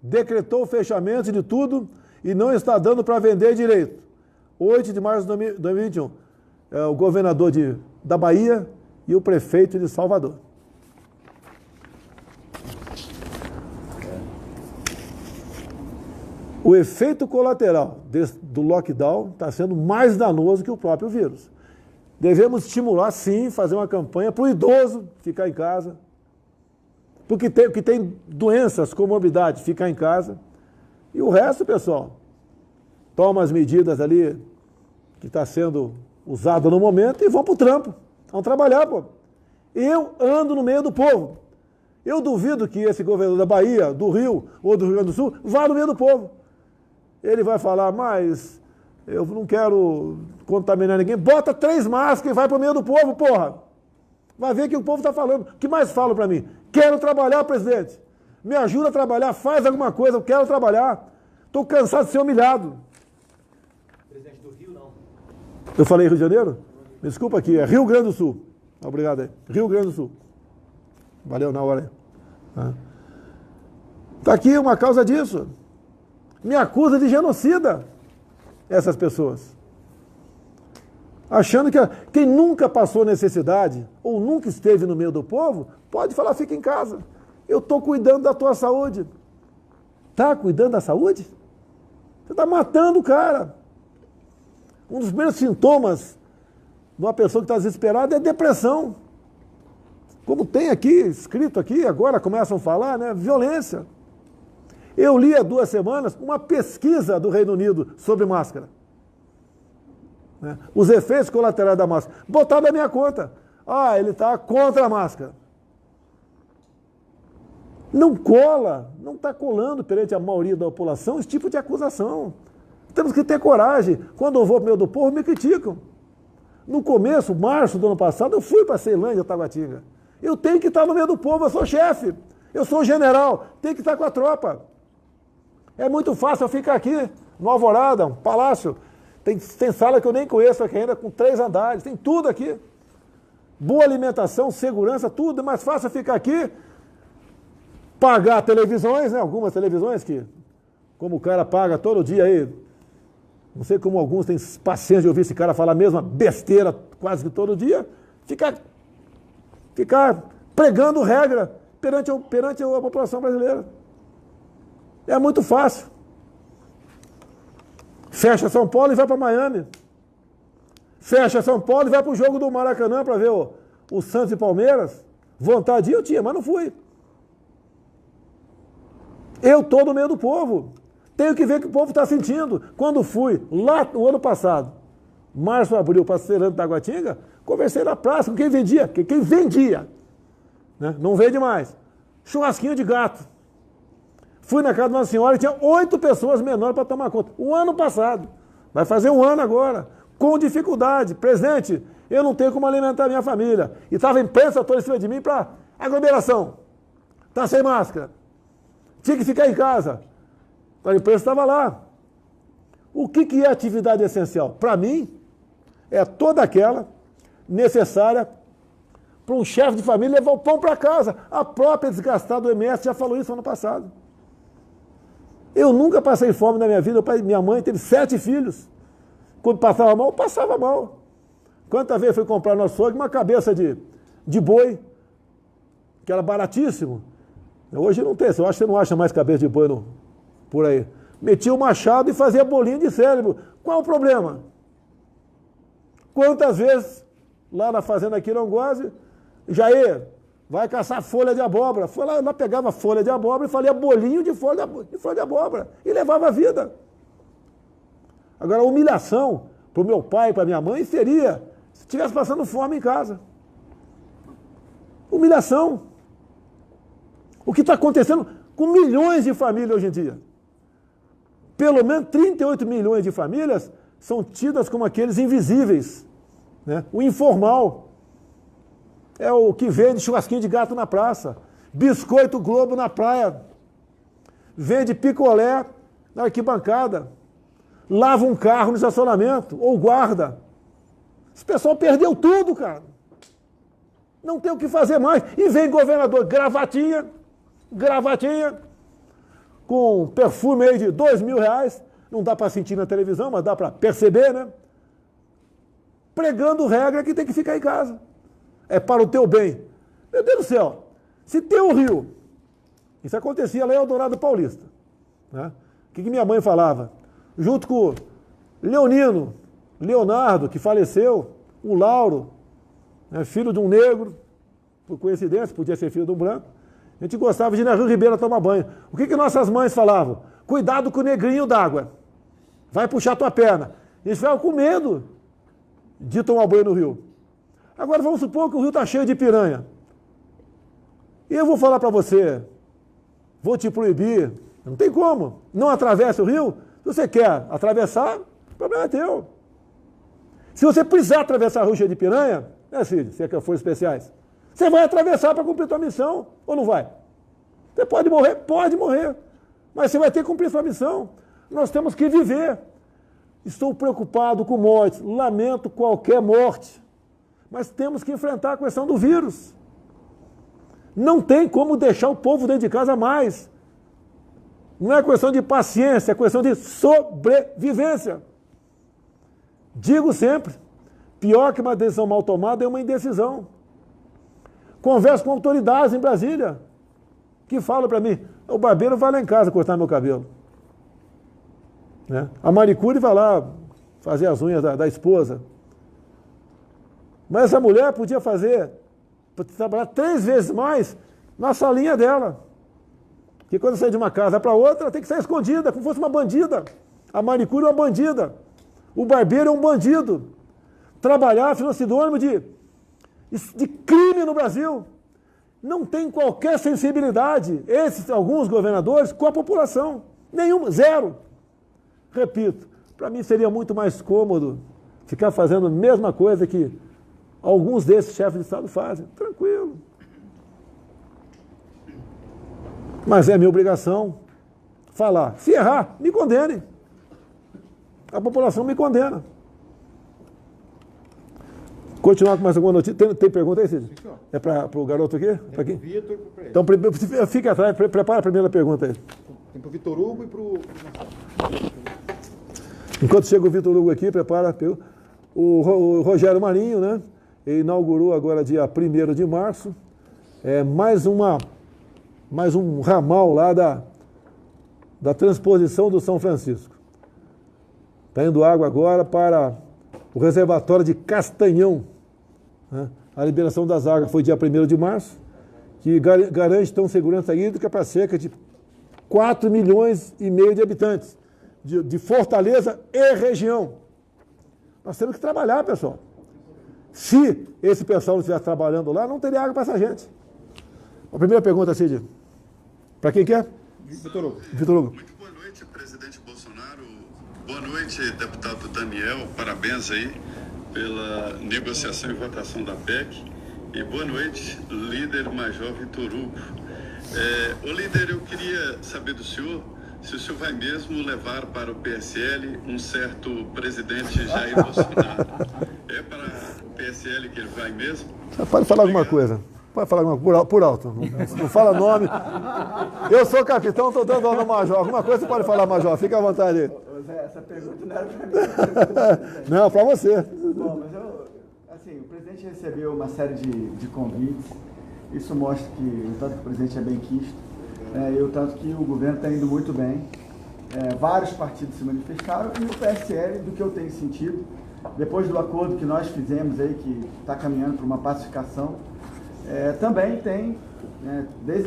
[SPEAKER 1] Decretou o fechamento de tudo e não está dando para vender direito. 8 de março de 2021. É o governador da Bahia e o prefeito de Salvador. O efeito colateral do lockdown está sendo mais danoso que o próprio vírus. Devemos estimular, sim, fazer uma campanha para o idoso ficar em casa. Porque tem doenças, comorbidades, ficar em casa. E o resto, pessoal, toma as medidas ali que está sendo usado no momento e vão para o trampo. Vão trabalhar, pô. Eu ando no meio do povo. Eu duvido que esse governador da Bahia, do Rio ou do Rio Grande do Sul vá no meio do povo. Ele vai falar, mas eu não quero contaminar ninguém. Bota 3 máscaras e vai para o meio do povo, porra. Vai ver o que o povo está falando. O que mais falam para mim? Quero trabalhar, presidente. Me ajuda a trabalhar, faz alguma coisa, eu quero trabalhar. Estou cansado de ser humilhado.
[SPEAKER 4] Presidente do Rio, não.
[SPEAKER 1] Eu falei Rio de Janeiro? Me desculpa aqui, é Rio Grande do Sul. Obrigado aí. Rio Grande do Sul. Valeu na hora aí. Está aqui uma causa disso. Me acusa de genocida essas pessoas. Achando que quem nunca passou necessidade ou nunca esteve no meio do povo, pode falar, fica em casa. Eu estou cuidando da tua saúde. Está cuidando da saúde? Você está matando o cara. Um dos primeiros sintomas de uma pessoa que está desesperada é depressão. Como tem aqui, escrito aqui, agora começam a falar, né? Violência. Eu li há 2 semanas uma pesquisa do Reino Unido sobre máscara. Os efeitos colaterais da máscara. Botaram na minha conta. Ele está contra a máscara. Não cola, não está colando perante a maioria da população esse tipo de acusação. Temos que ter coragem. Quando eu vou para o meio do povo, me criticam. No começo, março do ano passado, eu fui para Ceilândia, Taguatinga. Eu tenho que estar no meio do povo, eu sou chefe, eu sou general, tenho que estar com a tropa. É muito fácil eu ficar aqui, no Alvorada, um palácio. Tem sala que eu nem conheço aqui ainda, com 3 andares, tem tudo aqui. Boa alimentação, segurança, tudo. É mais fácil eu ficar aqui, pagar televisões, né? Algumas televisões que, como o cara paga todo dia aí, não sei como alguns têm paciência de ouvir esse cara falar a mesma besteira quase que todo dia, ficar pregando regra perante a população brasileira. É muito fácil. Fecha São Paulo e vai para Miami. Fecha São Paulo e vai para o jogo do Maracanã para ver o Santos e Palmeiras. Vontade eu tinha, mas não fui. Eu estou no meio do povo. Tenho que ver o que o povo está sentindo. Quando fui, lá no ano passado, março, abril, para Ceilândia, Taguatinga, conversei na praça com quem vendia. Quem vendia. Né? Não vende mais. Churrasquinho de gato. Fui na casa de uma senhora e tinha 8 pessoas menores para tomar conta. O ano passado. Vai fazer 1 ano agora. Com dificuldade. Presidente, eu não tenho como alimentar a minha família. E estava a imprensa toda em cima de mim para aglomeração. Está sem máscara. Tinha que ficar em casa. A imprensa estava lá. O que é atividade essencial? Para mim, é toda aquela necessária para um chefe de família levar o pão para casa. A própria desgastada do MS já falou isso ano passado. Eu nunca passei fome na minha vida. Minha mãe teve 7 filhos. Quando passava mal, eu passava mal. Quantas vezes fui comprar no açougue uma cabeça de boi, que era baratíssimo. Hoje não tem, eu acho que você não acha mais cabeça de boi por aí. Metia o machado e fazia bolinho de cérebro. Qual o problema? Quantas vezes, lá na fazenda Quironguase, Jair, vai caçar folha de abóbora. Foi lá pegava folha de abóbora e fazia bolinho de folha de abóbora. E levava a vida. Agora, a humilhação para o meu pai e para minha mãe seria se estivesse passando fome em casa. Humilhação. O que está acontecendo com milhões de famílias hoje em dia? Pelo menos 38 milhões de famílias são tidas como aqueles invisíveis. Né? O informal. É o que vende churrasquinho de gato na praça, biscoito Globo na praia, vende picolé na arquibancada, lava um carro no estacionamento, ou guarda. Esse pessoal perdeu tudo, cara. Não tem o que fazer mais. E vem governador, gravatinha, com perfume aí de R$2.000, não dá para sentir na televisão, mas dá para perceber, né? Pregando regra que tem que ficar em casa. É para o teu bem. Meu Deus do céu, se tem um rio, isso acontecia lá em Eldorado Paulista, né? O que minha mãe falava? Junto com o Leonardo, que faleceu, o Lauro, né, filho de um negro, por coincidência, podia ser filho de um branco, a gente gostava de ir na Rio Ribeira tomar banho. O que nossas mães falavam? Cuidado com o negrinho d'água, vai puxar tua perna. A gente ficava com medo de tomar banho no rio. Agora vamos supor que o rio está cheio de piranha. E eu vou falar para você, vou te proibir, não tem como, não atravesse o rio. Se você quer atravessar, o problema é teu. Se você precisar atravessar a rua cheia de piranha, né, Cid, se é que for especiais, você vai atravessar para cumprir sua missão, ou não vai? Você pode morrer, mas você vai ter que cumprir sua missão. Nós temos que viver. Estou preocupado com mortes, lamento qualquer morte, mas temos que enfrentar a questão do vírus. Não tem como deixar o povo dentro de casa mais. Não é questão de paciência, é questão de sobrevivência. Digo sempre, pior que uma decisão mal tomada é uma indecisão. Converso com autoridades em Brasília, que falam para mim, o barbeiro vai lá em casa cortar meu cabelo. Né? A manicure vai lá fazer as unhas da esposa. Mas essa mulher podia trabalhar 3 vezes mais na salinha dela. Porque quando sai de uma casa para outra, tem que sair escondida, como se fosse uma bandida. A manicure é uma bandida. O barbeiro é um bandido. Trabalhar é sinônimo de crime no Brasil. Não tem qualquer sensibilidade, alguns governadores, com a população. Nenhuma, zero. Repito, para mim seria muito mais cômodo ficar fazendo a mesma coisa que alguns desses chefes de Estado fazem. Tranquilo. Mas é minha obrigação falar. Se errar, me condene. A população me condena. Continuar com mais alguma notícia. Tem pergunta aí, Cid? É para o garoto aqui? Para quem?
[SPEAKER 5] Vitor e para ele.
[SPEAKER 1] Então, fica atrás, prepara a primeira pergunta aí.
[SPEAKER 5] Tem para o Vitor Hugo e para o...
[SPEAKER 1] Enquanto chega o Vitor Hugo aqui, prepara o Rogério Marinho, né? Ele inaugurou agora dia 1º de março, mais um ramal lá da transposição do São Francisco. Está indo água agora para o reservatório de Castanhão. Né? A liberação das águas foi dia 1º de março, que garante então segurança hídrica para cerca de 4,5 milhões de habitantes, de Fortaleza e região. Nós temos que trabalhar, pessoal. Se esse pessoal não estivesse trabalhando lá, não teria água para essa gente. A primeira pergunta, Cid. Para quem que é?
[SPEAKER 5] Vitor Hugo.
[SPEAKER 1] Vitor Hugo.
[SPEAKER 6] Muito boa noite, presidente Bolsonaro. Boa noite, deputado Daniel. Parabéns aí pela negociação e votação da PEC. E boa noite, líder Major Vitor Hugo. Ô líder, eu queria saber do senhor se o senhor vai mesmo levar para o PSL um certo presidente Jair Bolsonaro. É para o PSL que ele vai mesmo?
[SPEAKER 1] Pode falar alguma coisa. Pode falar alguma coisa por alto. Não fala nome. Eu sou capitão, estou dando nome ao Major. Alguma coisa você pode falar, Major. Fica à vontade aí.
[SPEAKER 7] Zé, essa pergunta não era para mim.
[SPEAKER 1] Não, para você.
[SPEAKER 7] Bom, mas o presidente recebeu uma série de convites. Isso mostra que o tanto que o presidente é bem quisto. E o tanto que o governo está indo muito bem. Vários partidos se manifestaram e o PSL, do que eu tenho sentido, depois do acordo que nós fizemos aí, que está caminhando para uma pacificação, também tem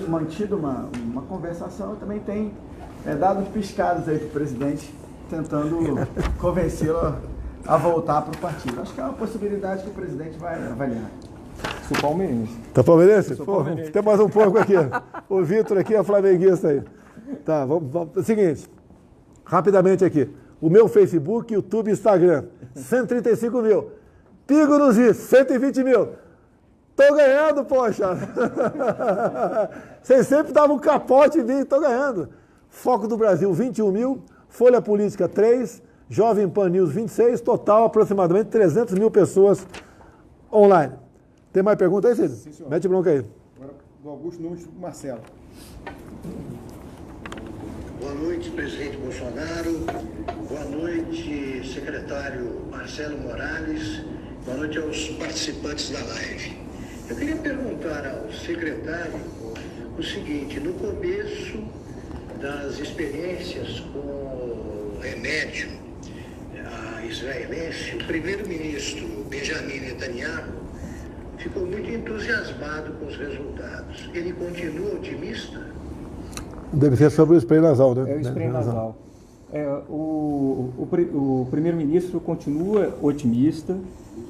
[SPEAKER 7] mantido uma conversação, também tem dado piscadas aí para o presidente, tentando convencê-lo a voltar para o partido. Acho que é uma possibilidade que o presidente vai avaliar.
[SPEAKER 3] Sou palmeirense.
[SPEAKER 1] Tá palmeirense?
[SPEAKER 3] Palmeirense.
[SPEAKER 1] Tem mais um pouco aqui. O Vitor aqui é flamenguista aí. Tá, vamos. Seguinte, rapidamente aqui. O meu Facebook, YouTube e Instagram, 135 mil. Pigo nos is, 120 mil. Tô ganhando, poxa. Vocês sempre davam um capote e vinham, tô ganhando. Foco do Brasil, 21 mil. Folha Política, 3. Jovem Pan News, 26. Total, aproximadamente 300 mil pessoas online. Tem mais pergunta aí, Cid?
[SPEAKER 5] Sim, senhor.
[SPEAKER 1] Mete bronca aí.
[SPEAKER 5] Agora, do Augusto Nunes para o Marcelo.
[SPEAKER 8] Boa noite, presidente Bolsonaro. Boa noite, secretário Marcelo Morales. Boa noite aos participantes da live. Eu queria perguntar ao secretário o seguinte: no começo das experiências com o remédio israelense, o primeiro-ministro Benjamin Netanyahu ficou muito entusiasmado com os resultados. Ele continua otimista?
[SPEAKER 1] Deve ser sobre o spray nasal, né?
[SPEAKER 3] É o spray nasal. O primeiro-ministro continua otimista,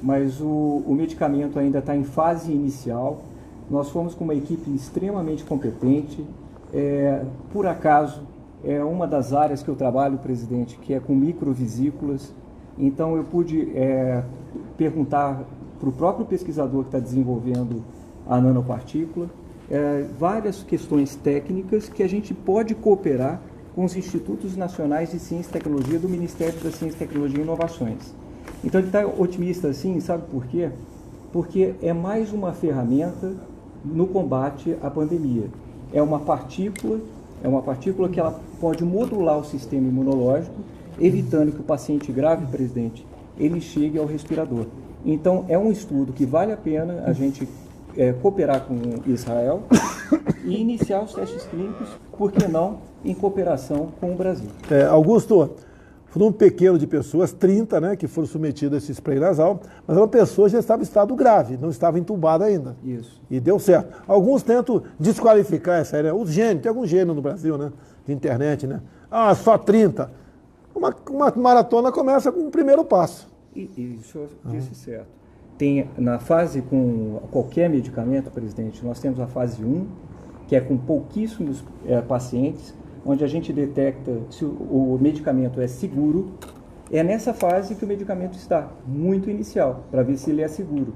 [SPEAKER 3] mas o medicamento ainda está em fase inicial. Nós fomos com uma equipe extremamente competente. Por acaso, é uma das áreas que eu trabalho, presidente, que é com microvesículas. Então, eu pude perguntar para o próprio pesquisador que está desenvolvendo a nanopartícula várias questões técnicas que a gente pode cooperar com os Institutos Nacionais de Ciência e Tecnologia do Ministério da Ciência, Tecnologia e Inovações. Então ele está otimista assim, sabe por quê? Porque é mais uma ferramenta no combate à pandemia. É uma partícula que ela pode modular o sistema imunológico, evitando que o paciente grave, presidente, ele chegue ao respirador. Então é um estudo que vale a pena a gente cooperar com Israel e iniciar os testes clínicos, por que não, em cooperação com o Brasil.
[SPEAKER 1] Augusto, foi um pequeno de pessoas, 30, né, que foram submetidas a esse spray nasal, mas uma pessoa já estava em estado grave, não estava entubada ainda.
[SPEAKER 3] Isso.
[SPEAKER 1] E deu certo. Alguns tentam desqualificar essa área. Os gênios, tem algum gênio no Brasil, né, de internet, né? Ah, só 30. Uma maratona começa com o primeiro passo.
[SPEAKER 3] E o senhor disse certo. Tem na fase com qualquer medicamento, presidente, nós temos a fase 1, que é com pouquíssimos pacientes, onde a gente detecta se o medicamento é seguro. É nessa fase que o medicamento está, muito inicial, para ver se ele é seguro.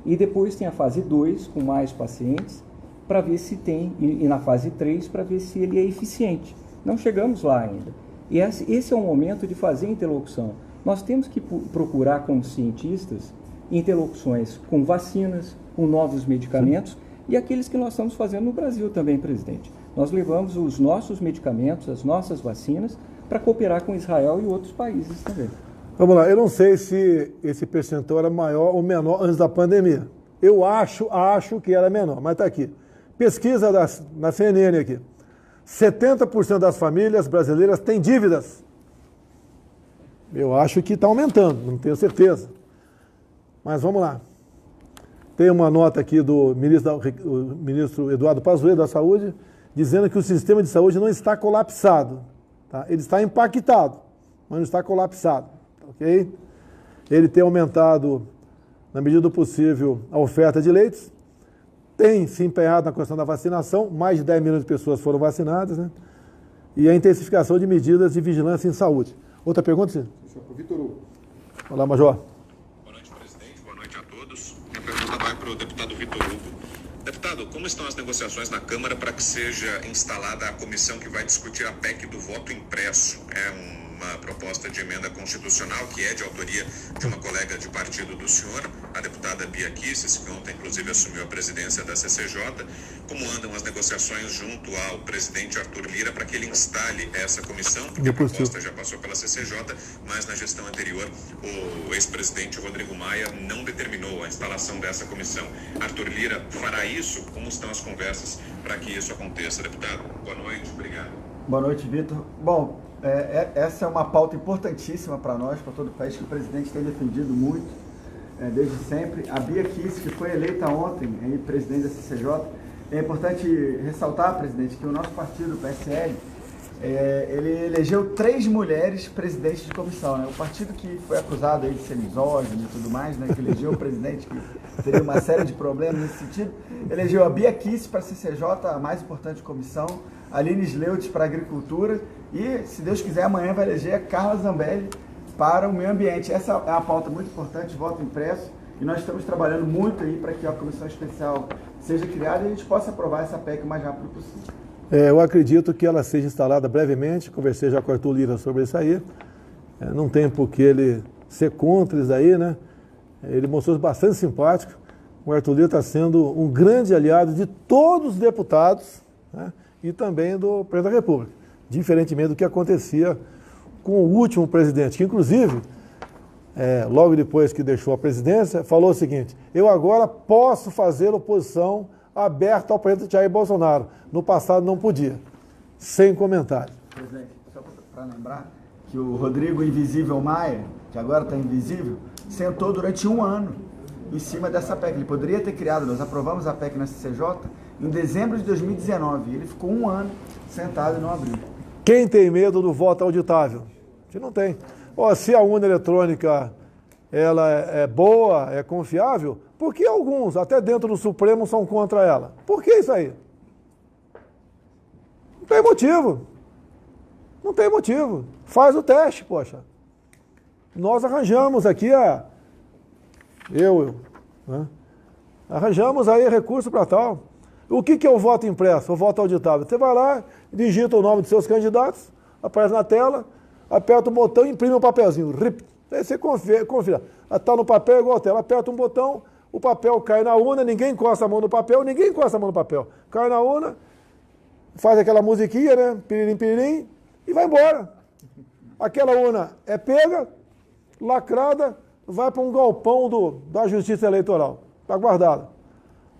[SPEAKER 3] E depois tem a fase 2, com mais pacientes, para ver se tem, e na fase 3, para ver se ele é eficiente. Não chegamos lá ainda. E esse é o momento de fazer interlocução. Nós temos que procurar, como cientistas, interlocuções com vacinas, com novos medicamentos, e aqueles que nós estamos fazendo no Brasil também, presidente. Nós levamos os nossos medicamentos, as nossas vacinas, para cooperar com Israel e outros países também.
[SPEAKER 1] Vamos lá, eu não sei se esse percentual era maior ou menor antes da pandemia. Eu acho que era menor, mas está aqui. Pesquisa na CNN aqui. 70% das famílias brasileiras têm dívidas. Eu acho que está aumentando, não tenho certeza. Mas vamos lá. Tem uma nota aqui do ministro Eduardo Pazuello da Saúde, dizendo que o sistema de saúde não está colapsado. Tá? Ele está impactado, mas não está colapsado. Ok? Ele tem aumentado, na medida do possível, a oferta de leitos. Tem se empenhado na questão da vacinação. Mais de 10 milhões de pessoas foram vacinadas. Né? E a intensificação de medidas de vigilância em saúde. Outra pergunta, senhor?
[SPEAKER 5] Vitor Hugo.
[SPEAKER 1] Olá, Major.
[SPEAKER 9] Boa noite, presidente. Boa noite a todos. Minha pergunta vai para o deputado Vitor Hugo. Deputado, como estão as negociações na Câmara para que seja instalada a comissão que vai discutir a PEC do voto impresso? É uma proposta de emenda constitucional que é de autoria de uma colega de partido do senhor, a deputada Bia Kicis, que ontem inclusive assumiu a presidência da CCJ. Como andam as negociações junto ao presidente Arthur Lira para que ele instale essa comissão? Porque a proposta já passou pela CCJ, mas na gestão anterior o ex-presidente Rodrigo Maia não determinou a instalação dessa comissão. Arthur Lira fará isso? Como estão as conversas para que isso aconteça, deputado? Boa noite, obrigado.
[SPEAKER 7] Boa noite, Vitor. Bom, essa é uma pauta importantíssima para nós, para todo o país, que o presidente tem defendido muito, desde sempre. A Bia Kicis, que foi eleita ontem, presidente da CCJ, é importante ressaltar, presidente, que o nosso partido, o PSL, ele elegeu 3 mulheres presidentes de comissão. Né? O partido que foi acusado aí de ser misógino e tudo mais, né? Que elegeu o presidente que teria uma série de problemas nesse sentido, elegeu a Bia Kicis para a CCJ, a mais importante comissão, a Aline Sleutz para a Agricultura e, se Deus quiser, amanhã vai eleger a Carla Zambelli para o Meio Ambiente. Essa é uma pauta muito importante, voto impresso, e nós estamos trabalhando muito aí para que a comissão especial seja criada e a gente possa aprovar essa PEC o mais rápido possível.
[SPEAKER 1] Eu acredito que ela seja instalada brevemente, conversei já com o Arthur Lira sobre isso aí. Não tem por que ele ser contra isso daí, né? Ele mostrou-se bastante simpático. O Arthur Lira está sendo um grande aliado de todos os deputados, né? E também do presidente da República, diferentemente do que acontecia com o último presidente, que inclusive, logo depois que deixou a presidência, falou o seguinte: eu agora posso fazer oposição aberta ao presidente Jair Bolsonaro. No passado não podia. Sem comentário.
[SPEAKER 7] Presidente, só para lembrar que o Rodrigo Invisível Maia, que agora está invisível, sentou durante 1 ano em cima dessa PEC. Ele poderia ter criado, nós aprovamos a PEC na CCJ em dezembro de 2019. Ele ficou 1 ano sentado e não abriu.
[SPEAKER 1] Quem tem medo do voto auditável? A gente não tem. Se a urna eletrônica ela é boa, é confiável, por que alguns, até dentro do Supremo, são contra ela? Por que isso aí? Não tem motivo. Não tem motivo. Faz o teste, poxa. Nós arranjamos aqui né? Arranjamos aí recurso para tal. O que é o voto impresso, o voto auditável? Você vai lá, digita o nome dos seus candidatos, aparece na tela, aperta um botão e imprime um papelzinho. Aí você confia. Está no papel igual a tela. Aperta um botão, o papel cai na urna, ninguém encosta a mão no papel, Cai na urna, faz aquela musiquinha, né? Piririm, piririm, e vai embora. Aquela urna é pega, lacrada, vai para um galpão da Justiça Eleitoral. Está guardada.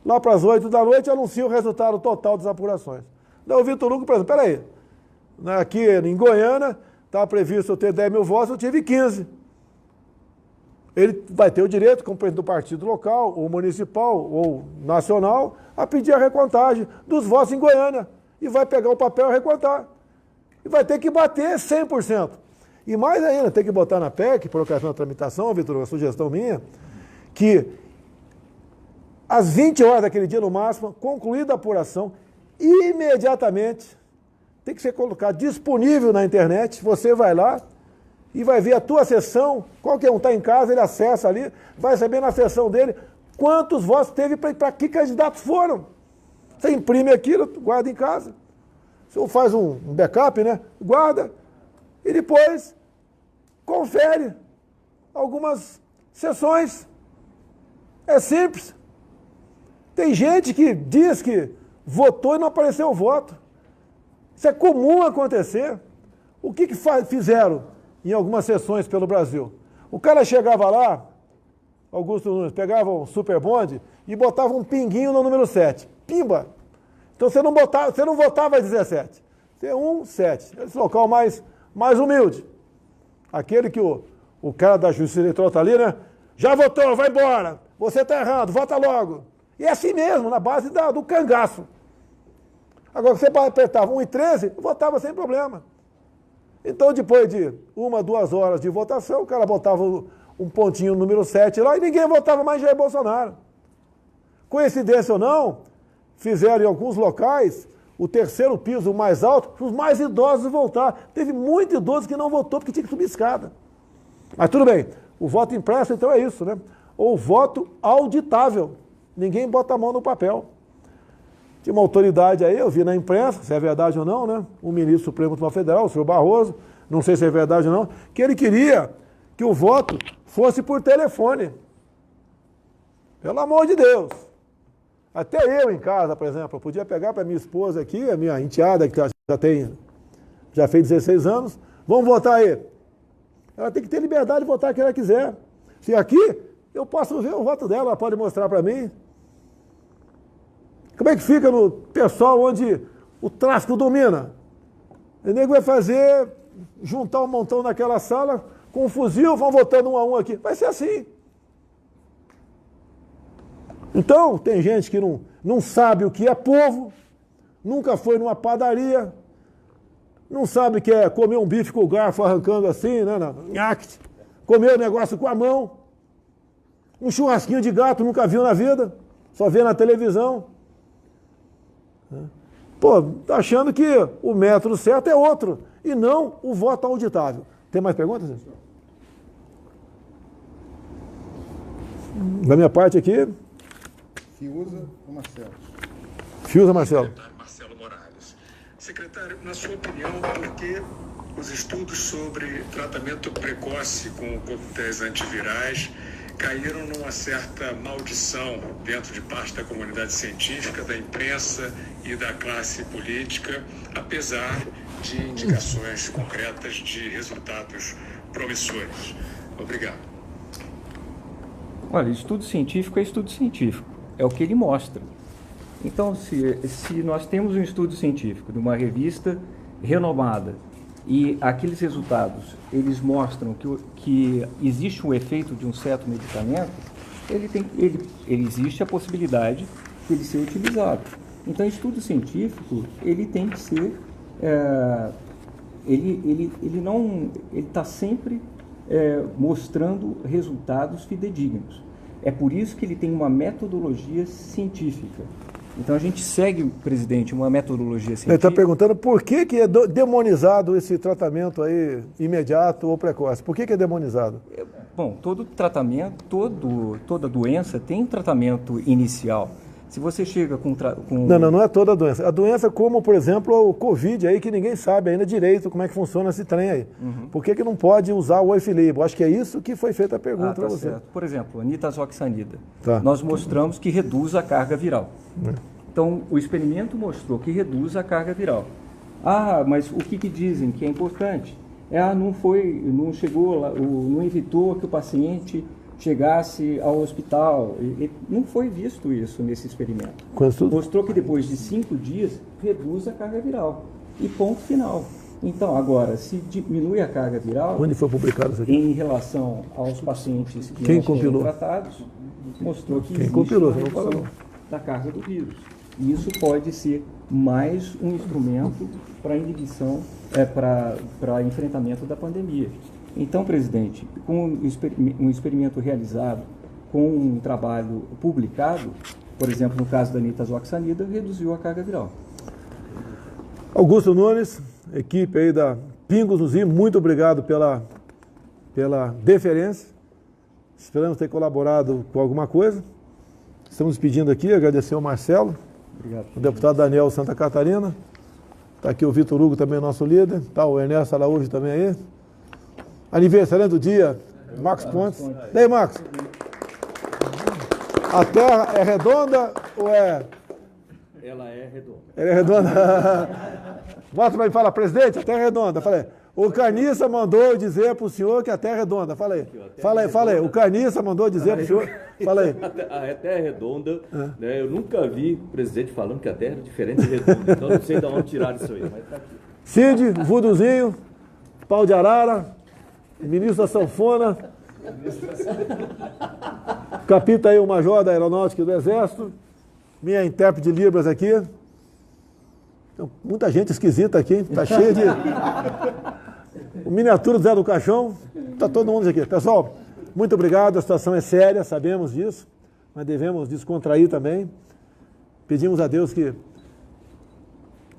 [SPEAKER 1] Lá para as 8 da noite anuncia o resultado total das apurações. Daí o Vitor Hugo, por exemplo, peraí, aqui em Goiânia estava previsto eu ter 10 mil votos, eu tive 15. Ele vai ter o direito, como presidente do partido local, ou municipal, ou nacional, a pedir a recontagem dos votos em Goiânia. E vai pegar o papel e recontar. E vai ter que bater 100%. E mais ainda, tem que botar na PEC, por ocasião da tramitação, Vitor, uma sugestão minha, que às 20 horas daquele dia no máximo, concluída a apuração, imediatamente tem que ser colocado disponível na internet, você vai lá e vai ver a tua sessão, qualquer um está em casa, ele acessa ali, vai saber na sessão dele quantos votos teve para que candidatos foram. Você imprime aquilo, guarda em casa, você faz um backup, né? Guarda e depois confere algumas sessões. É simples. Tem gente que diz que votou e não apareceu o voto. Isso é comum acontecer. O que fizeram em algumas sessões pelo Brasil? O cara chegava lá, Augusto Nunes, pegava um super bonde e botava um pinguinho no número 7. Pimba! Então você não votava às 17. Você é 7. Esse local mais humilde. Aquele que o cara da Justiça Eleitoral está ali, né? Já votou, vai embora. Você está errado, vota logo. E é assim mesmo, na base do cangaço. Agora, você apertava 1 e 13, votava sem problema. Então, depois de 1, 2 horas de votação, o cara botava um pontinho no número 7 lá e ninguém votava mais Jair Bolsonaro. Coincidência ou não, fizeram em alguns locais o terceiro piso mais alto para os mais idosos voltar. Teve muito idoso que não votou porque tinha que subir escada. Mas tudo bem, o voto impresso então é isso, né? Ou voto auditável. Ninguém bota a mão no papel. Tinha uma autoridade aí, eu vi na imprensa, se é verdade ou não, né? O ministro Supremo Tribunal Federal, o senhor Barroso, não sei se é verdade ou não, que ele queria que o voto fosse por telefone. Pelo amor de Deus. Até eu em casa, por exemplo, eu podia pegar para minha esposa aqui, a minha enteada, que já fez 16 anos, vamos votar aí. Ela tem que ter liberdade de votar quem ela quiser. Se aqui, eu posso ver o voto dela, ela pode mostrar para mim. Como é que fica no pessoal onde o tráfico domina? O nego vai juntar um montão naquela sala, com um fuzil, vão votando 1 a 1 aqui. Vai ser assim. Então, tem gente que não sabe o que é povo, nunca foi numa padaria, não sabe o que é comer um bife com o garfo arrancando assim, né? Comer o negócio com a mão. Um churrasquinho de gato nunca viu na vida, só vê na televisão. Pô, tá achando que o método certo é outro, e não o voto auditável. Tem mais perguntas? Da minha parte aqui.
[SPEAKER 5] Fiuza ou Marcelo?
[SPEAKER 1] Fiuza, Marcelo.
[SPEAKER 9] Marcelo Morales. Secretário, na sua opinião, por que os estudos sobre tratamento precoce com coquetéis antivirais caíram numa certa maldição dentro de parte da comunidade científica, da imprensa e da classe política, apesar de indicações concretas de resultados promissores? Obrigado.
[SPEAKER 3] Olha, estudo científico é estudo científico, é o que ele mostra. Então, se nós temos um estudo científico de uma revista renomada e aqueles resultados, eles mostram que existe um efeito de um certo medicamento, existe a possibilidade de ele ser utilizado. Então, o estudo científico, ele tem que ser, ele está sempre mostrando resultados fidedignos. É por isso que ele tem uma metodologia científica. Então a gente segue, presidente, uma metodologia científica.
[SPEAKER 1] Ele está perguntando por que é demonizado esse tratamento aí imediato ou precoce. Por que é demonizado?
[SPEAKER 3] Bom, todo tratamento, toda doença tem um tratamento inicial. Se você chega com...
[SPEAKER 1] Não é toda a doença. A doença é como, por exemplo, o Covid aí, que ninguém sabe ainda direito como é que funciona esse trem aí. Por que não pode usar o off-label? Acho que é isso que foi feita a pergunta para você.
[SPEAKER 3] Certo. Por exemplo, a nitazoxanida.
[SPEAKER 1] Tá.
[SPEAKER 3] Nós mostramos que reduz a carga viral. Então, o experimento mostrou que reduz a carga viral. Ah, mas o que dizem que é importante? Não chegou lá, não evitou que o paciente chegasse ao hospital. Não foi visto isso nesse experimento. Mostrou que depois de 5 dias reduz a carga viral. E ponto final. Então, agora, se diminui a carga viral...
[SPEAKER 1] Onde foi publicado isso aqui?
[SPEAKER 3] Em relação aos pacientes que
[SPEAKER 1] Quem
[SPEAKER 3] não foram
[SPEAKER 1] compilou?
[SPEAKER 3] tratados, mostrou que
[SPEAKER 1] Quem
[SPEAKER 3] existe
[SPEAKER 1] compilou?
[SPEAKER 3] uma
[SPEAKER 1] Não fala
[SPEAKER 3] redução da carga do vírus. E isso pode ser mais um instrumento para inibição, para enfrentamento da pandemia. Então, presidente, com um experimento realizado, com um trabalho publicado, por exemplo, no caso da nitazoxanida, reduziu a carga viral.
[SPEAKER 1] Augusto Nunes, equipe aí da Pingos nos I, muito obrigado pela deferência. Esperamos ter colaborado com alguma coisa. Estamos pedindo aqui, agradecer ao Marcelo,
[SPEAKER 3] Obrigado.
[SPEAKER 1] o deputado Daniel Santa Catarina. Está aqui o Vitor Hugo, também nosso líder. Está o Ernesto Araújo também aí. Aniversário do dia, Marcos Pontes. E aí, Marcos? A terra é redonda ou é...
[SPEAKER 10] Ela é redonda.
[SPEAKER 1] Ela é redonda. Mostra para mim, fala, presidente, a terra é redonda. Falei, o Carniça mandou dizer para o senhor que a terra é redonda. Falei, fala aí. O Carniça mandou dizer para o senhor. Fala aí.
[SPEAKER 10] A terra é redonda, né? Eu nunca vi o presidente falando que a terra é diferente de redonda. Então não sei de onde tiraram isso aí, mas tá aqui.
[SPEAKER 1] Cid, Vuduzinho, Pau de Arara, ministro da Sanfona, capita aí o major da Aeronáutica e do Exército, minha intérprete de Libras aqui. Então, muita gente esquisita aqui, hein? Tá cheio de... O miniatura do Zé do Caixão, tá todo mundo aqui. Pessoal, muito obrigado, a situação é séria, sabemos disso, mas devemos descontrair também. Pedimos a Deus que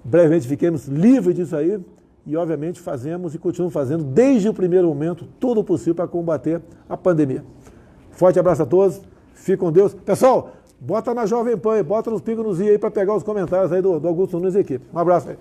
[SPEAKER 1] brevemente fiquemos livres disso aí e, obviamente, fazemos e continuamos fazendo, desde o primeiro momento, tudo possível para combater a pandemia. Forte abraço a todos, fique com Deus. Pessoal, bota na Jovem Pan, bota nos Pingos nos I aí para pegar os comentários aí do Augusto Nunes e equipe. Um abraço aí.